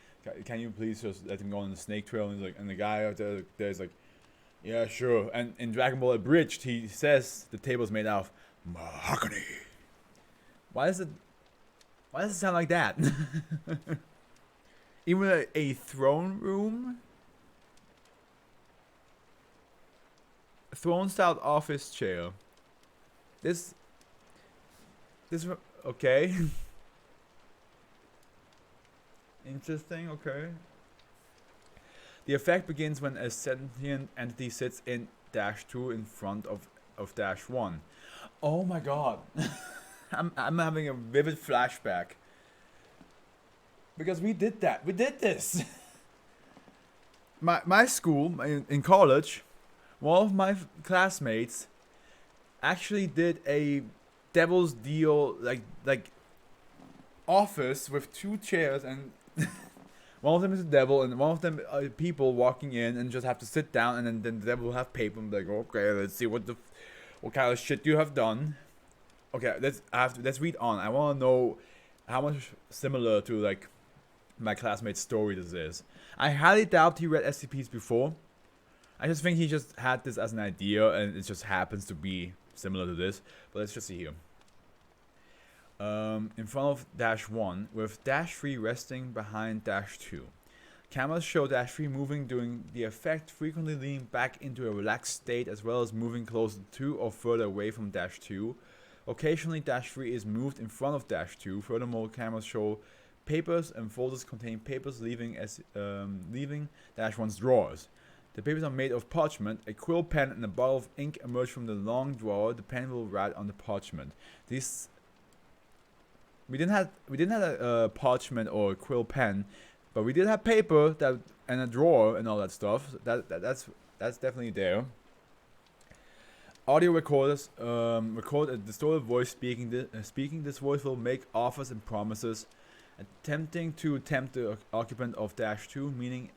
Can you please just let him go on the snake trail? And he's like, and the guy out there's like, yeah, sure. And in Dragon Ball Abridged, he says the table's made out of mahogany. Why does it sound like that? Even a throne room? Throne-styled office chair. This okay. Interesting, okay. The effect begins when a sentient entity sits in -2 in front of -1. Oh my god. I'm having a vivid flashback. Because we did that. We did this. My school, in college, one of my classmates actually did a devil's deal, like office with 2 chairs, and one of them is the devil, and one of them are people walking in and just have to sit down, and then the devil will have paper and be like, okay, let's see what kind of shit you have done. Okay, let's read on. I want to know how much similar to like my classmate's story this is. I highly doubt he read SCPs before. I just think he just had this as an idea, and it just happens to be similar to this. But let's just see here. In front of -1, with -3 resting behind -2. Cameras show -3 moving during the effect, frequently leaning back into a relaxed state, as well as moving closer to or further away from -2. Occasionally, -3 is moved in front of -2. Furthermore, cameras show papers and folders containing papers leaving -1's drawers. The papers are made of parchment. A quill pen and a bottle of ink emerge from the long drawer. The pen will write on the parchment. We didn't have a parchment or a quill pen, but we did have paper and a drawer and all that stuff. That's definitely there. Audio recorders record a distorted voice speaking. This voice will make offers and promises, attempting to tempt the occupant of -2, meaning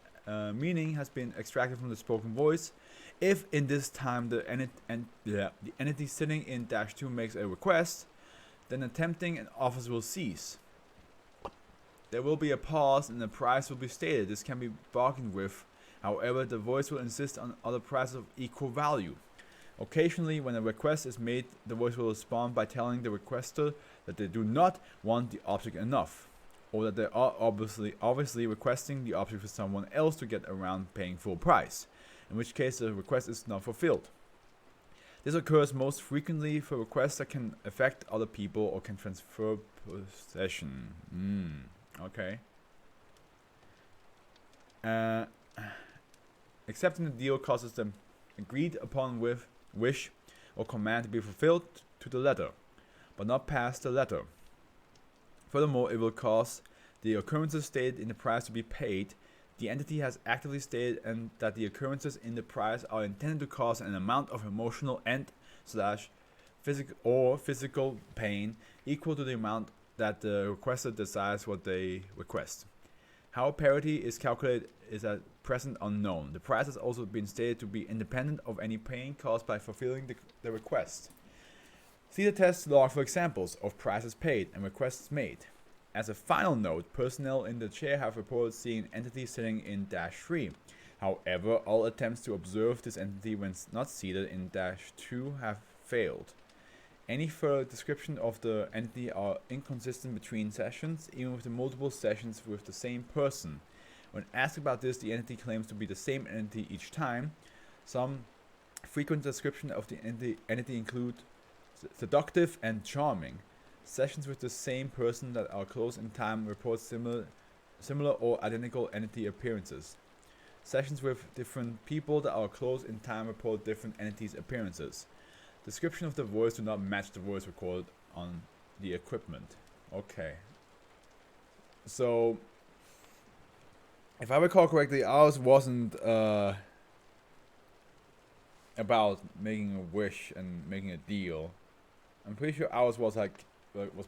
has been extracted from the spoken voice. If in this time the entity sitting in -2 makes a request, then attempting and offers will cease. There will be a pause and the price will be stated. This can be bargained with. However, the voice will insist on other prices of equal value. Occasionally, when a request is made, the voice will respond by telling the requester that they do not want the object enough, or that they are obviously requesting the object for someone else to get around paying full price, in which case the request is not fulfilled. This occurs most frequently for requests that can affect other people or can transfer possession. Okay. Accepting the deal causes them agreed upon with wish or command to be fulfilled to the letter, but not past the letter. Furthermore, it will cause the occurrences stated in the price to be paid. The entity has actively stated and that the occurrences in the price are intended to cause an amount of emotional and/physical pain equal to the amount that the requester desires what they request. How parity is calculated is at present unknown. The price has also been stated to be independent of any pain caused by fulfilling the request. See the test log for examples of prices paid and requests made. As a final note, personnel in the chair have reported seeing an entity sitting in -3. However, all attempts to observe this entity when not seated in -2 have failed. Any further description of the entity are inconsistent between sessions, even with the multiple sessions with the same person. When asked about this, the entity claims to be the same entity each time. Some frequent description of the entity include seductive and charming. Sessions with the same person that are close in time report similar or identical entity appearances. Sessions with different people that are close in time report different entities' appearances. Description of the voice do not match the voice recorded on the equipment. Okay. So, if I recall correctly, ours wasn't about making a wish and making a deal. I'm pretty sure ours was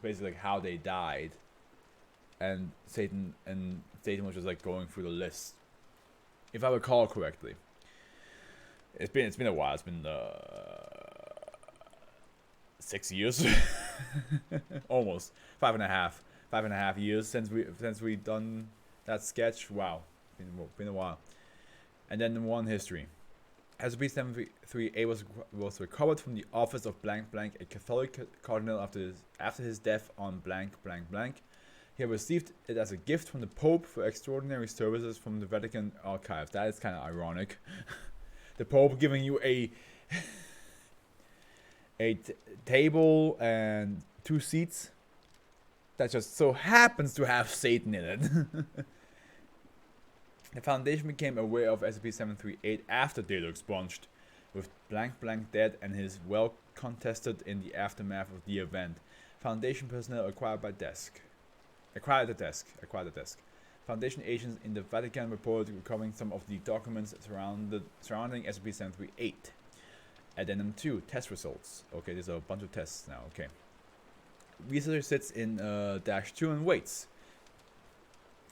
basically like how they died, and Satan was just like going through the list. If I recall correctly, it's been a while. It's been 6 years, almost 5.5 years since we done that sketch. Wow, been a while. And then one history. SCP-73A was recovered from the office of blank blank, a Catholic cardinal after his death on blank blank blank. He received it as a gift from the Pope for extraordinary services from the Vatican archives. That is kind of ironic. The Pope giving you a table and 2 seats that just so happens to have Satan in it. The Foundation became aware of SCP-738 after data expunged, with blank blank dead and his well contested in the aftermath of the event. Foundation personnel acquired the desk. Acquired the desk. Foundation agents in the Vatican reported recovering some of the documents surrounding SCP-738. Addendum 2, test results. Okay, there's a bunch of tests now, okay. Researcher sits in -2 and waits.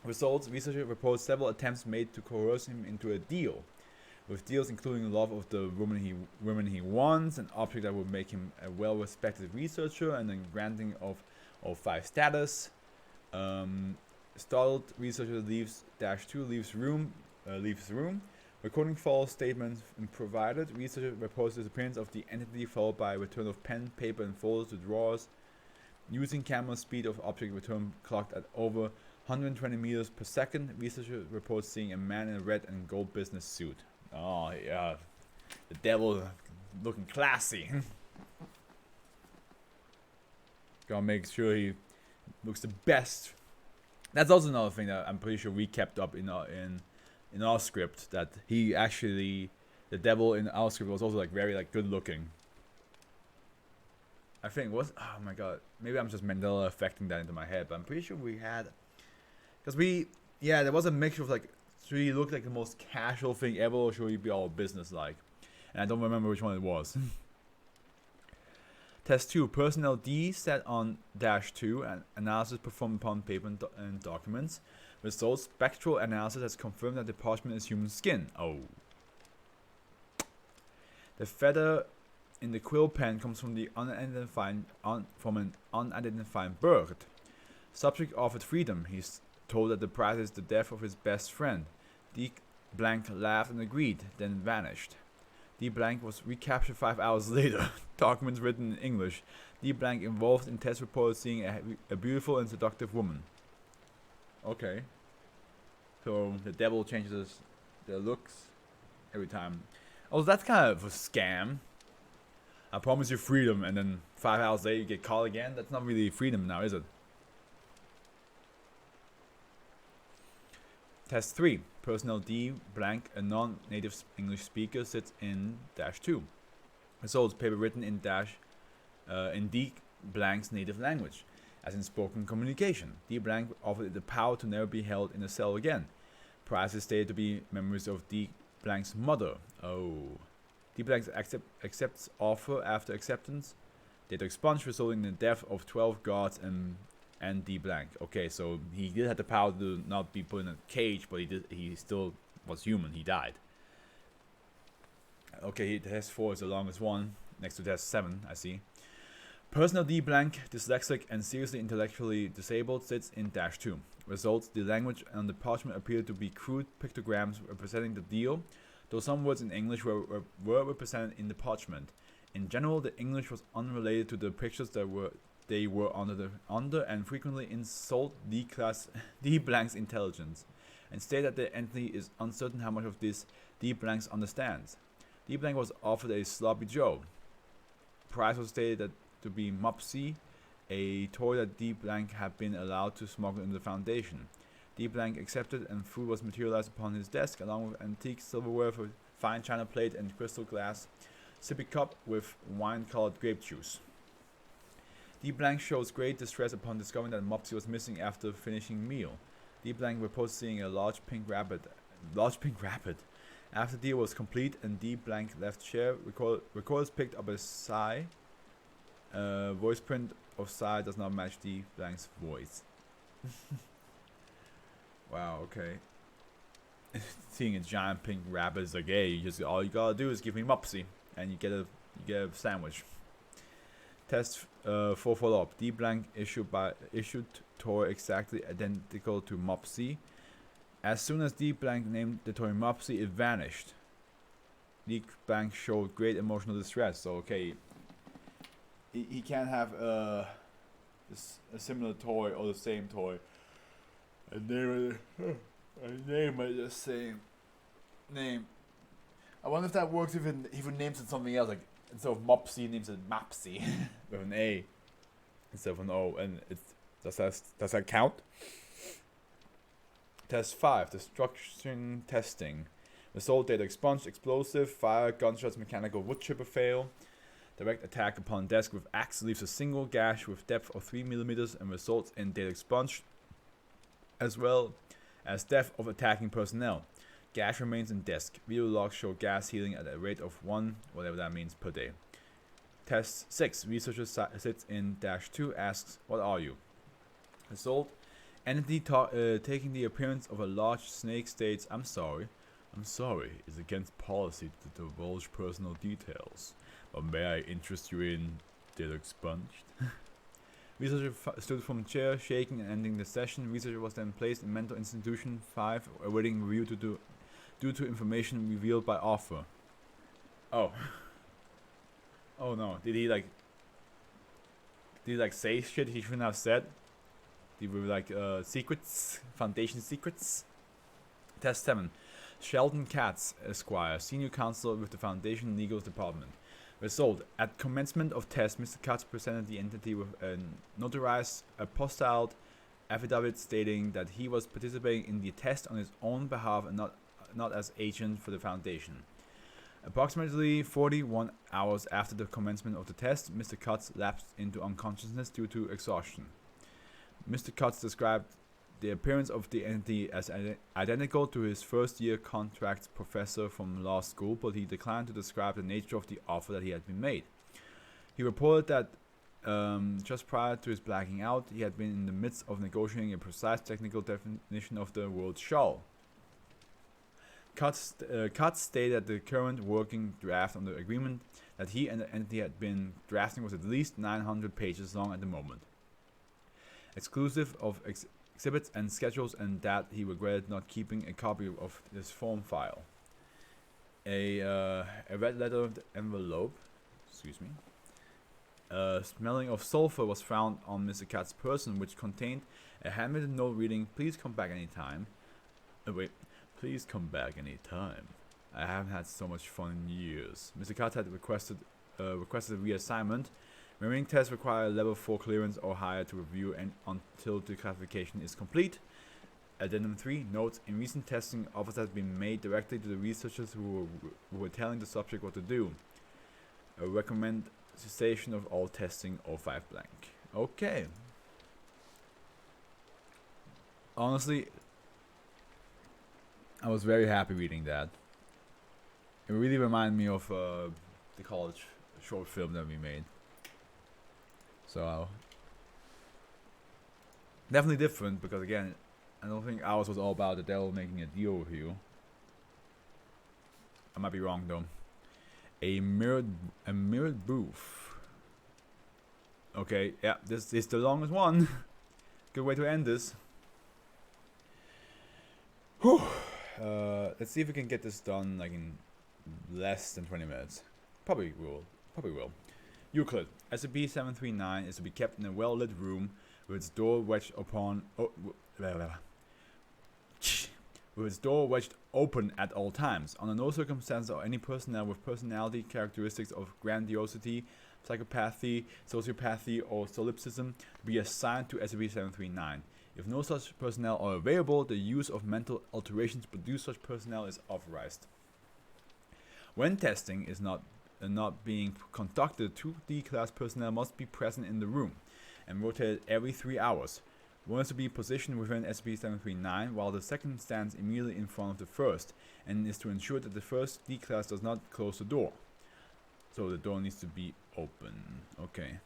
Results, researcher reports several attempts made to coerce him into a deal. With deals including the love of the woman he wants, an object that would make him a well-respected researcher, and then granting of 5 status. Startled researcher leaves room. Recording false statements provided. Researcher reports disappearance of the entity, followed by return of pen, paper, and folders to drawers. Using camera speed of object return clocked at over 120 meters per second. Researcher reports seeing a man in a red and gold business suit. Oh yeah, the devil looking classy. Gotta make sure he looks the best. That's also another thing that I'm pretty sure we kept up in our script, that he actually, the devil in our script was also like very like good looking. I think oh my god, maybe I'm just Mandela affecting that into my head, but I'm pretty sure we had, because there was a mixture of like, should he look like the most casual thing ever, or should he be all business like? And I don't remember which one it was. Test 2, personnel D set on -2 and analysis performed upon paper and documents. Results, spectral analysis has confirmed that the parchment is human skin. Oh. The feather in the quill pen comes from an unidentified bird. Subject offered freedom. He's told that the price is the death of his best friend. D blank laughed and agreed, then vanished. D blank was recaptured 5 hours later. Documents written in English. D blank involved in test report seeing a beautiful and seductive woman. Okay. So the devil changes their looks every time. Oh, that's kind of a scam. I promise you freedom, and then 5 hours later you get caught again. That's not really freedom now, is it? Test 3. Personnel D blank, a non-native English speaker, sits in -2. Results, paper written in D blank's native language, as in spoken communication. D blank offered the power to never be held in a cell again. Price is stated to be memories of D blank's mother. Oh. D blank accepts offer after acceptance. Data expunged, resulting in the death of 12 guards and D blank. Okay, so he did have the power to not be put in a cage, but he still was human. He died. Okay, test 4 is the longest one, next to test 7, I see. Personnel D blank, dyslexic and seriously intellectually disabled, sits in -2. Results, the language on the parchment appeared to be crude pictograms representing the deal, though some words in English were represented in the parchment. In general, the English was unrelated to the pictures that they were under and frequently insult D blank's intelligence, and state that the entity is uncertain how much of this D blanks understands. D blank was offered a sloppy Joe. Price was stated to be Mopsy, a toy that D blank had been allowed to smuggle into the Foundation. D blank accepted, and food was materialized upon his desk, along with antique silverware for fine china plate and crystal glass sippy cup with wine-colored grape juice. D blank shows great distress upon discovering that Mopsy was missing after finishing meal. D blank reports seeing a large pink rabbit. After the deal was complete and D blank left chair, recorders picked up a sigh. Voice print of sigh does not match D blank's voice. Wow, okay. Seeing a giant pink rabbit is like, hey, all you gotta do is give me Mopsy, and you get a sandwich. Test 4 follow-up. D blank issued toy exactly identical to Mopsy. As soon as D blank named the toy Mopsy, it vanished. D blank showed great emotional distress. So okay, he can't have a similar toy or the same toy. And name it the same name. I wonder if that works if he names it something else, like instead of Mopsy, names it Mapsy with an A instead of an O, and does that count? Test 5, destruction testing. Result, data expunged, explosive, fire, gunshots, mechanical wood chipper fail. Direct attack upon desk with axe leaves a single gash with depth of 3 mm and results in data expunged, as well as death of attacking personnel. Gash remains in desk. Video logs show gas healing at a rate of 1, whatever that means, per day. Test 6. Researcher sits in -2, asks, "What are you?" Result: entity taking the appearance of a large snake states, "I'm sorry. I'm sorry. It's against policy to divulge personal details. But may I interest you in data expunged?" Researcher stood from chair, shaking and ending the session. Researcher was then placed in mental institution 5, awaiting review due to information revealed by Afro. Oh. Oh no. Did he say shit he shouldn't have said? These were secrets, foundation secrets. Test 7. Sheldon Katz, Esquire, senior counsel with the Foundation Legal Department. Result: at commencement of test, Mr. Katz presented the entity with a notarized apostilled affidavit stating that he was participating in the test on his own behalf and not as agent for the Foundation. Approximately 41 hours after the commencement of the test, Mr. Katz lapsed into unconsciousness due to exhaustion. Mr. Katz described the appearance of the entity as identical to his first-year contract professor from law school, but he declined to describe the nature of the offer that he had been made. He reported that just prior to his blacking out, he had been in the midst of negotiating a precise technical definition of the word "shall." Katz stated that the current working draft on the agreement that he and the entity had been drafting was at least 900 pages long at the moment, exclusive of exhibits and schedules, and that he regretted not keeping a copy of this form file. A red letter envelope, smelling of sulfur, was found on Mr. Katz's person, which contained a handwritten note reading, "Please come back anytime." Please come back anytime. I haven't had so much fun in years. Mr. Katz had requested reassignment. Remaining tests require level 4 clearance or higher to review and until the classification is complete. Addendum 3 notes: in recent testing, offers have been made directly to the researchers who were telling the subject what to do. I recommend cessation of all testing or 5 blank. Okay. Honestly, I was very happy reading that. It really reminded me of the college short film that we made. So, definitely different, because again, I don't think ours was all about the devil making a deal with you. I might be wrong though. A mirrored booth. Okay, yeah, this is the longest one. Good way to end this. Whew. Let's see if we can get this done like in less than 20 minutes. Probably will. Euclid. SCP-739 is to be kept in a well-lit room with its door wedged open at all times. Under no circumstances are any personnel with personality characteristics of grandiosity, psychopathy, sociopathy, or solipsism to be assigned to SCP-739. If no such personnel are available, the use of mental alterations to produce such personnel is authorized. When testing is not being conducted, 2D class personnel must be present in the room and rotated every 3 hours. One is to be positioned within SCP-739 while the second stands immediately in front of the first, and is to ensure that the first D class does not close the door. So the door needs to be open. Okay.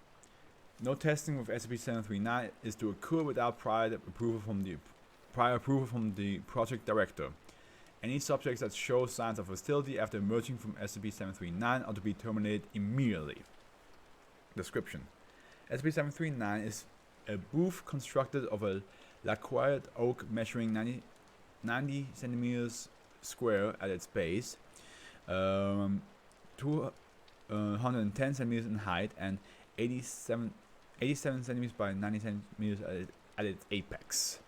No testing with SCP-739 is to occur without prior approval from the project director. Any subjects that show signs of hostility after emerging from SCP-739 are to be terminated immediately. Description: SCP-739 is a booth constructed of a lacquered oak measuring 90 centimeters square at its base, 210 centimeters in height, and 87 centimeters by 90 centimeters at its apex.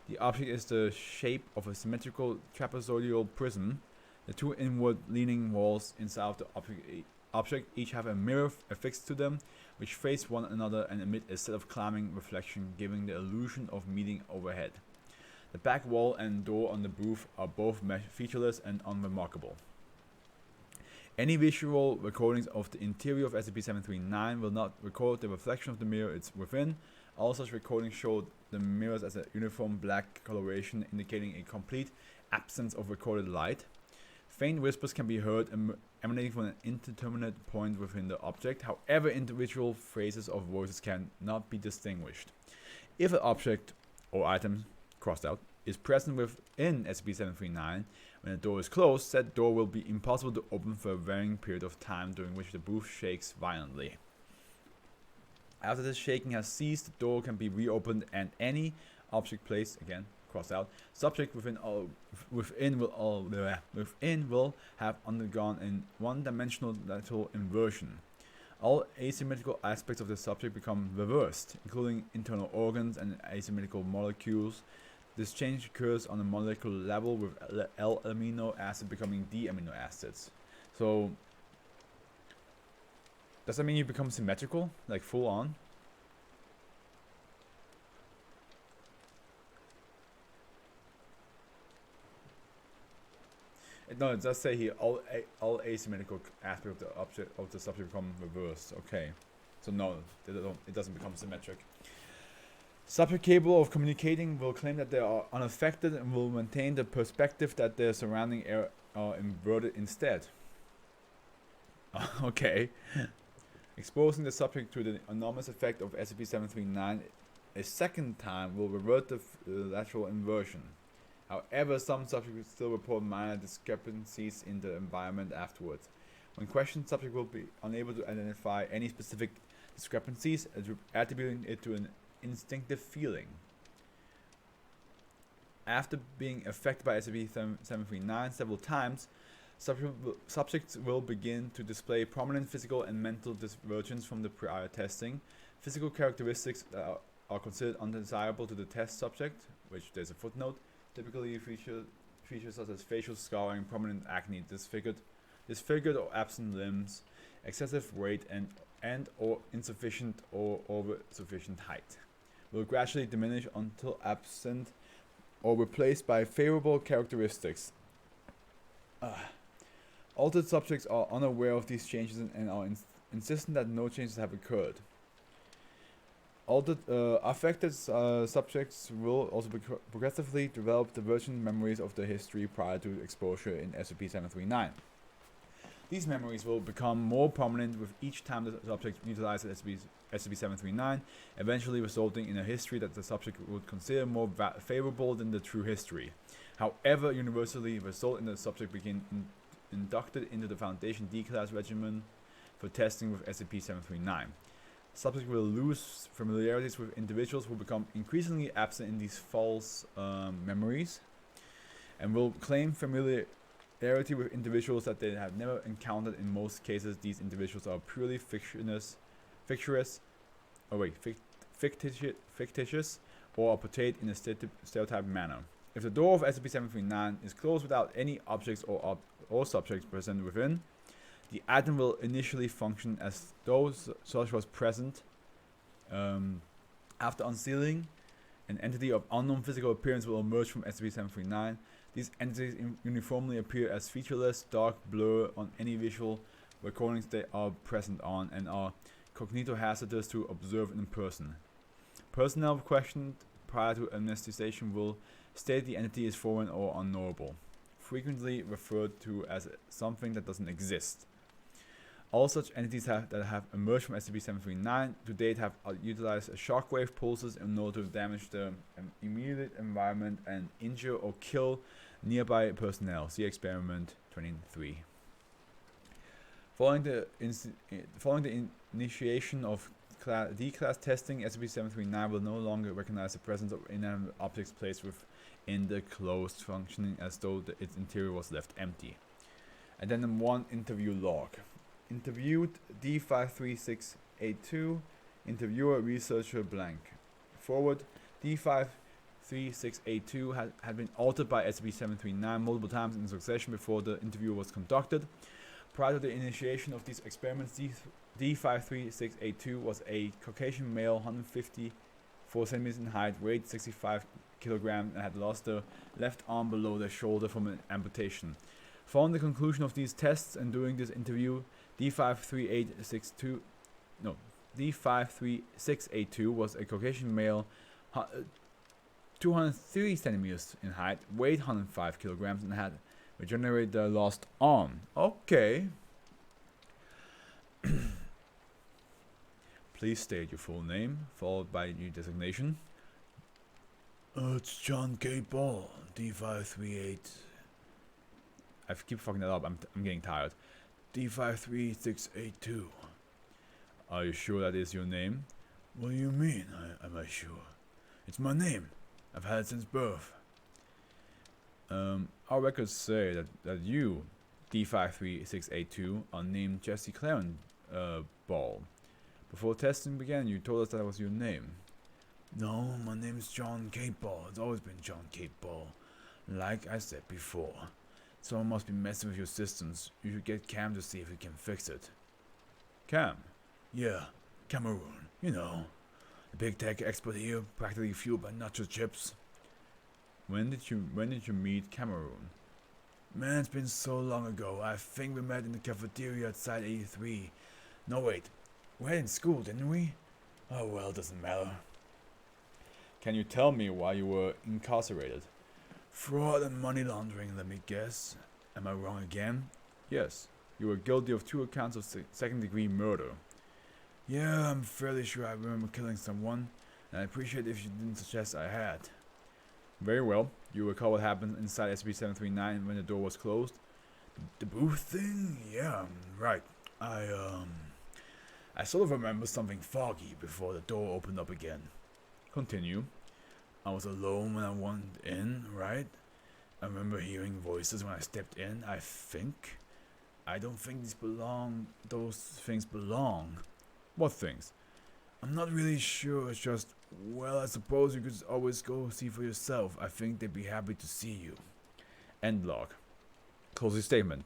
The object is the shape of a symmetrical trapezoidal prism. The two inward-leaning walls inside of the object each have a mirror affixed to them, which face one another and emit a set of climbing reflection, giving the illusion of meeting overhead. The back wall and door on the booth are both featureless and unremarkable. Any visual recordings of the interior of SCP-739 will not record the reflection of the mirror it's within. All such recordings show the mirrors as a uniform black coloration, indicating a complete absence of recorded light. Faint whispers can be heard emanating from an indeterminate point within the object. However, individual phrases of voices cannot be distinguished. If an object or item, crossed out, is present within SCP-739, when the door is closed, said door will be impossible to open for a varying period of time during which the booth shakes violently. After the shaking has ceased, the door can be reopened and any object placed, again, crossed out, subject within will have undergone a one-dimensional lateral inversion. All asymmetrical aspects of the subject become reversed, including internal organs and asymmetrical molecules. This change occurs on a molecular level, with L amino acid becoming D amino acids. So, does that mean you become symmetrical, like full on? No, it does say here all asymmetrical aspects of the subject become reversed. Okay, so no, it doesn't become symmetric. Subject capable of communicating will claim that they are unaffected and will maintain the perspective that their surrounding air are inverted instead. Okay. Exposing the subject to the enormous effect of SCP-739 a second time will revert the lateral inversion. However, some subjects still report minor discrepancies in the environment afterwards. When questioned, subject will be unable to identify any specific discrepancies, attributing it to an instinctive feeling. After being affected by SCP-739 several times, subjects will begin to display prominent physical and mental divergence from the prior testing. Physical characteristics that are considered undesirable to the test subject, which there's a footnote, typically features such as facial scarring, prominent acne, disfigured or absent limbs, excessive weight, and or insufficient or over sufficient height, will gradually diminish until absent or replaced by favorable characteristics. Altered subjects are unaware of these changes and are insistent that no changes have occurred. Affected subjects will also progressively develop divergent memories of the history prior to exposure in SCP-739. These memories will become more prominent with each time the subject utilizes SCP-739, eventually resulting in a history that the subject would consider more favorable than the true history. However, universally result in the subject being inducted into the Foundation D-Class regimen for testing with SCP-739. Subject will lose familiarities with individuals who become increasingly absent in these false memories, and will claim familiarity with individuals that they have never encountered. In most cases, these individuals are purely fictitious, or are portrayed in a stereotyped manner. If the door of SCP-739 is closed without any objects or subjects present within, the item will initially function as though such was present. After unsealing, an entity of unknown physical appearance will emerge from SCP-739. These entities uniformly appear as featureless, dark blur on any visual recordings they are present on, and are cognitohazardous to observe in person. Personnel questioned prior to anesthetization will state the entity is foreign or unknowable, frequently referred to as something that doesn't exist. All such entities that have emerged from SCP-739 to date have utilized shockwave pulses in order to damage the immediate environment and injure or kill nearby personnel. See Experiment 23. Following the initiation of D-Class testing, SCP-739 will no longer recognize the presence of inanimate objects placed within the closed, functioning as though its interior was left empty. Addendum 1 Interview Log. Interviewed D53682. Interviewer researcher blank. Forward D53682 had been altered by SCP-739 multiple times in succession before the interview was conducted. Prior to the initiation of these experiments, D53682 was a Caucasian male, 154 centimeters in height, weighed 65 kilograms, and had lost the left arm below the shoulder from an amputation. Following the conclusion of these tests and during this interview, D53682 was a Caucasian male, 230 centimeters in height, weighed 105 kilograms, and had regenerated the lost arm. Okay. Please state your full name, followed by your designation. It's John K. Ball, D538. I keep fucking that up. I'm getting tired. D53682. Are you sure that is your name? What do you mean? Am I sure? It's my name. I've had it since birth. Our records say that you, D53682, are named Jesse Clarence Ball. Before testing began, you told us that was your name. No, my name is John K. Ball. It's always been John K. Ball. Like I said before. Someone must be messing with your systems. You should get Cam to see if he can fix it. Cam? Yeah, Cameroon. You know, the big tech expert here, practically fueled by nacho chips. When did you meet Cameroon? Man, it's been so long ago. I think we met in the cafeteria at Site 83. No, wait. We had in school, didn't we? Oh well, doesn't matter. Can you tell me why you were incarcerated? Fraud and money laundering, let me guess. Am I wrong again? Yes. You were guilty of 2 accounts of second-degree murder. Yeah, I'm fairly sure I remember killing someone, and I appreciate if you didn't suggest I had. Very well. You recall what happened inside SCP-739 when the door was closed? The booth thing? Yeah, right. I sort of remember something foggy before the door opened up again. Continue. I was alone when I went in, right? I remember hearing voices when I stepped in, I think. I don't think those things belong. What things? I'm not really sure, it's just, well, I suppose you could always go see for yourself. I think they'd be happy to see you. End log. Closing statement.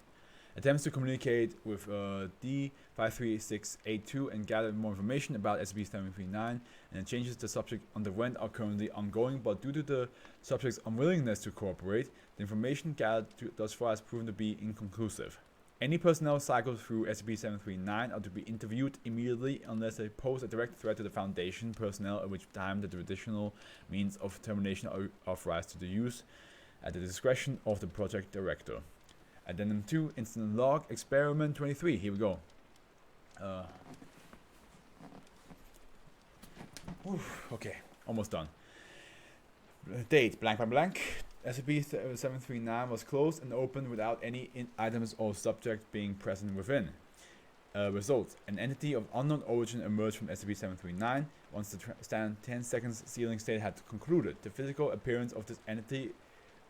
Attempts to communicate with D53682 and gather more information about SCP-739 and changes the subject underwent are currently ongoing, but due to the subject's unwillingness to cooperate, the information gathered thus far has proven to be inconclusive. Any personnel cycled through SCP-739 are to be interviewed immediately unless they pose a direct threat to the Foundation personnel, at which time the traditional means of termination are authorized to the use at the discretion of the project director. Addendum 2, Incident Log, Experiment 23. Here we go. Okay, almost done. Date, blank by blank. SCP-739 was closed and opened without any items or subject being present within. Results, an entity of unknown origin emerged from SCP-739 once the standard 10 seconds sealing state had concluded. The physical appearance of this entity,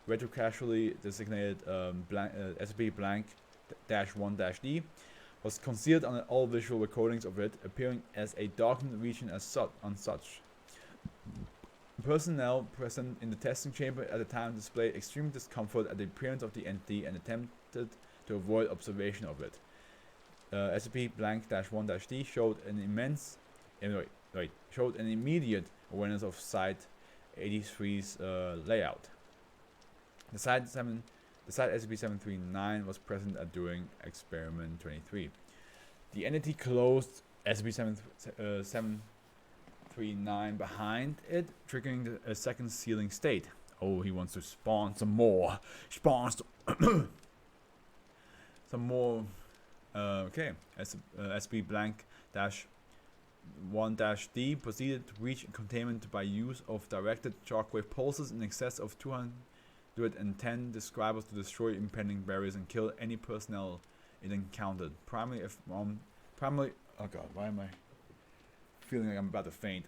retrocasually designated SCP-1-D, was concealed on all visual recordings of it, appearing as a darkened region on such. Personnel present in the testing chamber at the time displayed extreme discomfort at the appearance of the entity and attempted to avoid observation of it. SCP-1-D showed an immediate awareness of Site 83's layout. The site SCP-739 was present during Experiment 23. The entity closed SCP-739 behind it, triggering a second sealing state. Oh, he wants to spawn some more. Some more. Okay. SCP-1-D proceeded to reach containment by use of directed shockwave pulses in excess of 210 describers to destroy impending barriers and kill any personnel it encountered. Oh god, why am I feeling like I'm about to faint?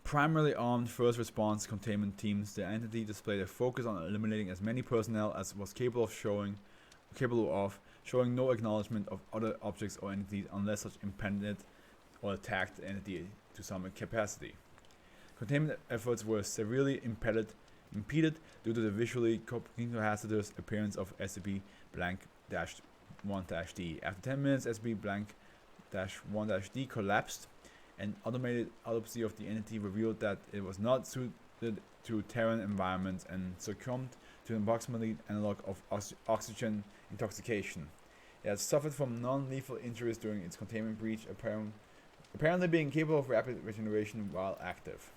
Primarily armed first response containment teams, the entity displayed a focus on eliminating as many personnel as was capable of showing no acknowledgement of other objects or entities unless such impeded or attacked the entity to some capacity. Containment efforts were severely impeded due to the visually hazardous appearance of SCP-1-D. After 10 minutes, SCP-1-D collapsed. An automated autopsy of the entity revealed that it was not suited to Terran environments and succumbed to an approximately analog of oxygen intoxication. It has suffered from non-lethal injuries during its containment breach, apparently being capable of rapid regeneration while active.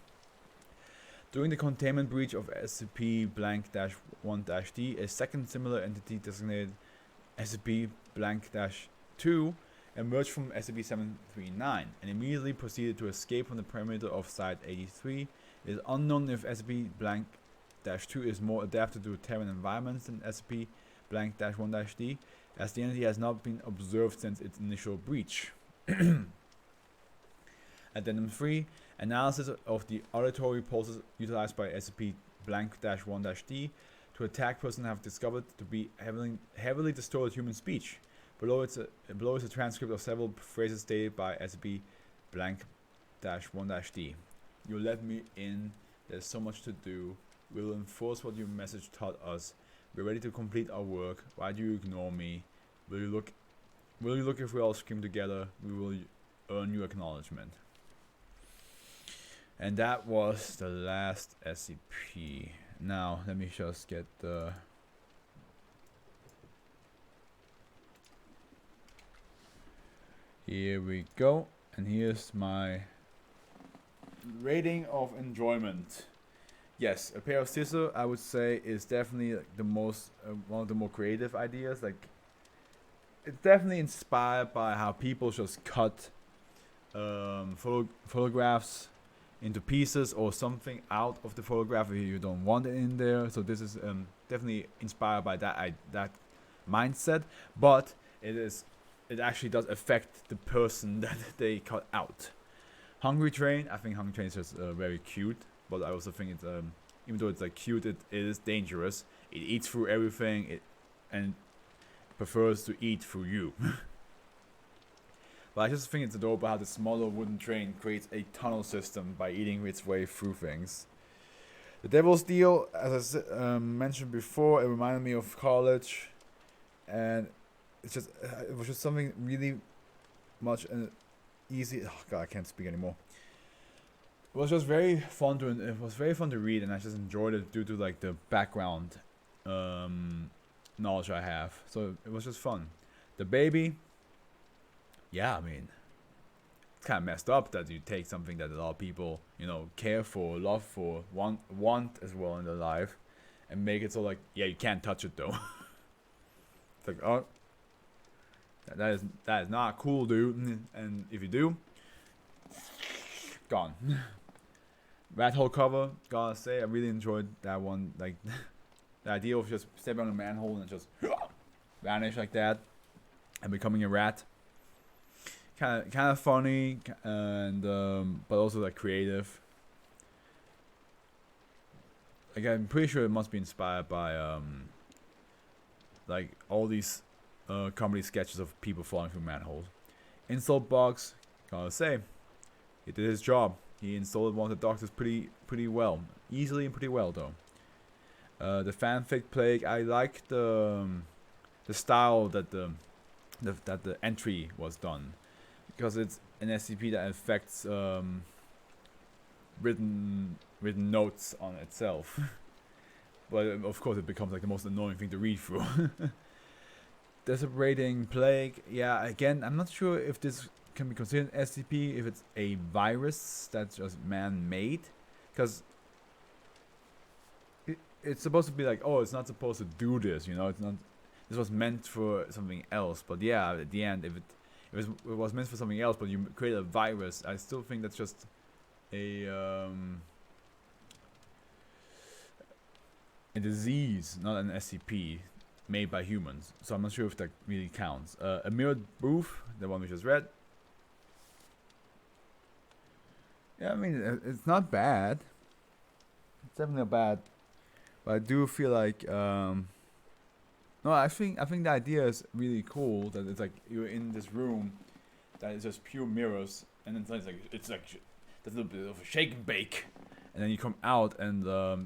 During the containment breach of SCP-1-D, a second similar entity designated SCP-2 emerged from SCP-739 and immediately proceeded to escape from the perimeter of Site-83. It is unknown if SCP-2 is more adapted to Terran environments than SCP-1-D, as the entity has not been observed since its initial breach. Addendum 3. Analysis of the auditory pulses utilized by SCP-1-D to attack person have discovered to be heavily distorted human speech. Below is a transcript of several phrases stated by SCP-1-D. You let me in. There's so much to do. We will enforce what your message taught us. We're ready to complete our work. Why do you ignore me? Will you look if we all scream together? We will earn your acknowledgement. And that was the last SCP. Now, let me just get the... Here we go. And here's my rating of enjoyment. Yes, a pair of scissors, I would say, is definitely like the most one of the more creative ideas. Like, it's definitely inspired by how people just cut photographs into pieces or something out of the photograph if you don't want it in there. So this is definitely inspired by that mindset, but it actually does affect the person that they cut out. Hungry Train, I think Hungry Train is just very cute, but I also think it's even though it's like cute, it is dangerous. It eats through everything, and prefers to eat through you. But I just think it's adorable how the smaller wooden train creates a tunnel system by eating its way through things. The Devil's Deal, as I mentioned before, it reminded me of college, and it was just something really much easy. Oh god, I can't speak anymore. It was just very fun to read, and I just enjoyed it due to like the background knowledge I have. So it was just fun. The Baby. Yeah, I mean, it's kind of messed up that you take something that a lot of people, care for, love for, want as well in their life, and make it so like, yeah, you can't touch it though. It's like, oh, that is not cool, dude. And if you do, gone. Rat hole cover, gotta say, I really enjoyed that one. Like, the idea of just stepping on a manhole and just vanish like that, and becoming a rat. Kind of funny, and but also like creative. Like, I'm pretty sure it must be inspired by like all these comedy sketches of people falling through manholes. Insult box, gotta say, he did his job. He insulted one of the doctors pretty well, easily and pretty well though. The Fan-Fic plague, I like the style that the entry was done. Because it's an SCP that affects written notes on itself. But of course it becomes like the most annoying thing to read through. Desecrating Plague, yeah, again, I'm not sure if this can be considered an SCP, if it's a virus that's just man-made. Because it's supposed to be like, oh, it's not supposed to do this, it's not, this was meant for something else. But yeah, at the end, if it was meant for something else, but you create a virus, I still think that's just a disease, not an SCP made by humans. So I'm not sure if that really counts. A mirrored booth, the one we just read. Yeah, I mean, it's not bad. It's definitely not bad, but I do feel like no, I think the idea is really cool. That it's like you're in this room that is just pure mirrors, and then it's like there's a little bit of a shake and bake, and then you come out, and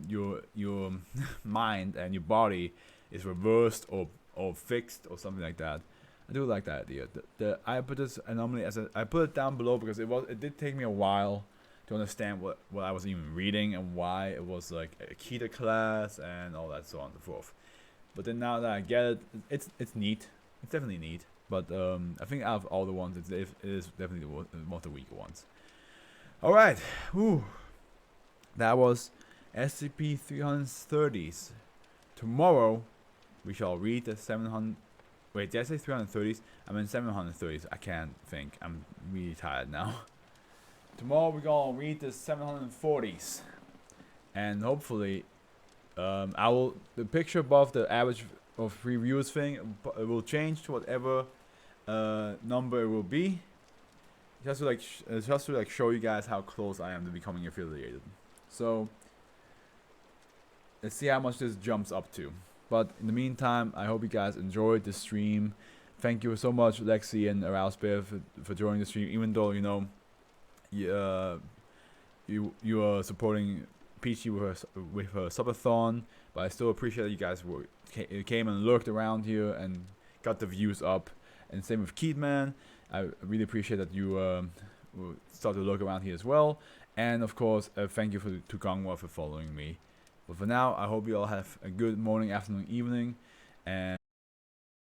your mind and your body is reversed or fixed or something like that. I do like that idea. I put this anomaly I put it down below because it did take me a while to to understand what I was even reading and why it was like a key to class and all that, so on and so forth. But then now that I get it, it's neat. It's definitely neat. But I think out of all the ones, it is definitely one of the weaker ones. All right, whew. That was SCP-330s. Tomorrow, we shall read the 700. Wait, did I say 330s? I mean 730s. I can't think. I'm really tired now. Tomorrow we're gonna read the 740s, and hopefully, the picture above the average of reviews thing it will change to whatever number it will be. Just to like show you guys how close I am to becoming affiliated. So let's see how much this jumps up to. But in the meantime, I hope you guys enjoyed the stream. Thank you so much, Lexi and Arouse Bear, for joining the stream. Even though you are supporting Peachy with her subathon, but I still appreciate that you guys came and lurked around here and got the views up. And same with Keatman. I really appreciate that you start to look around here as well. And of course, thank you to Gangwa for following me. But for now, I hope you all have a good morning, afternoon, evening, and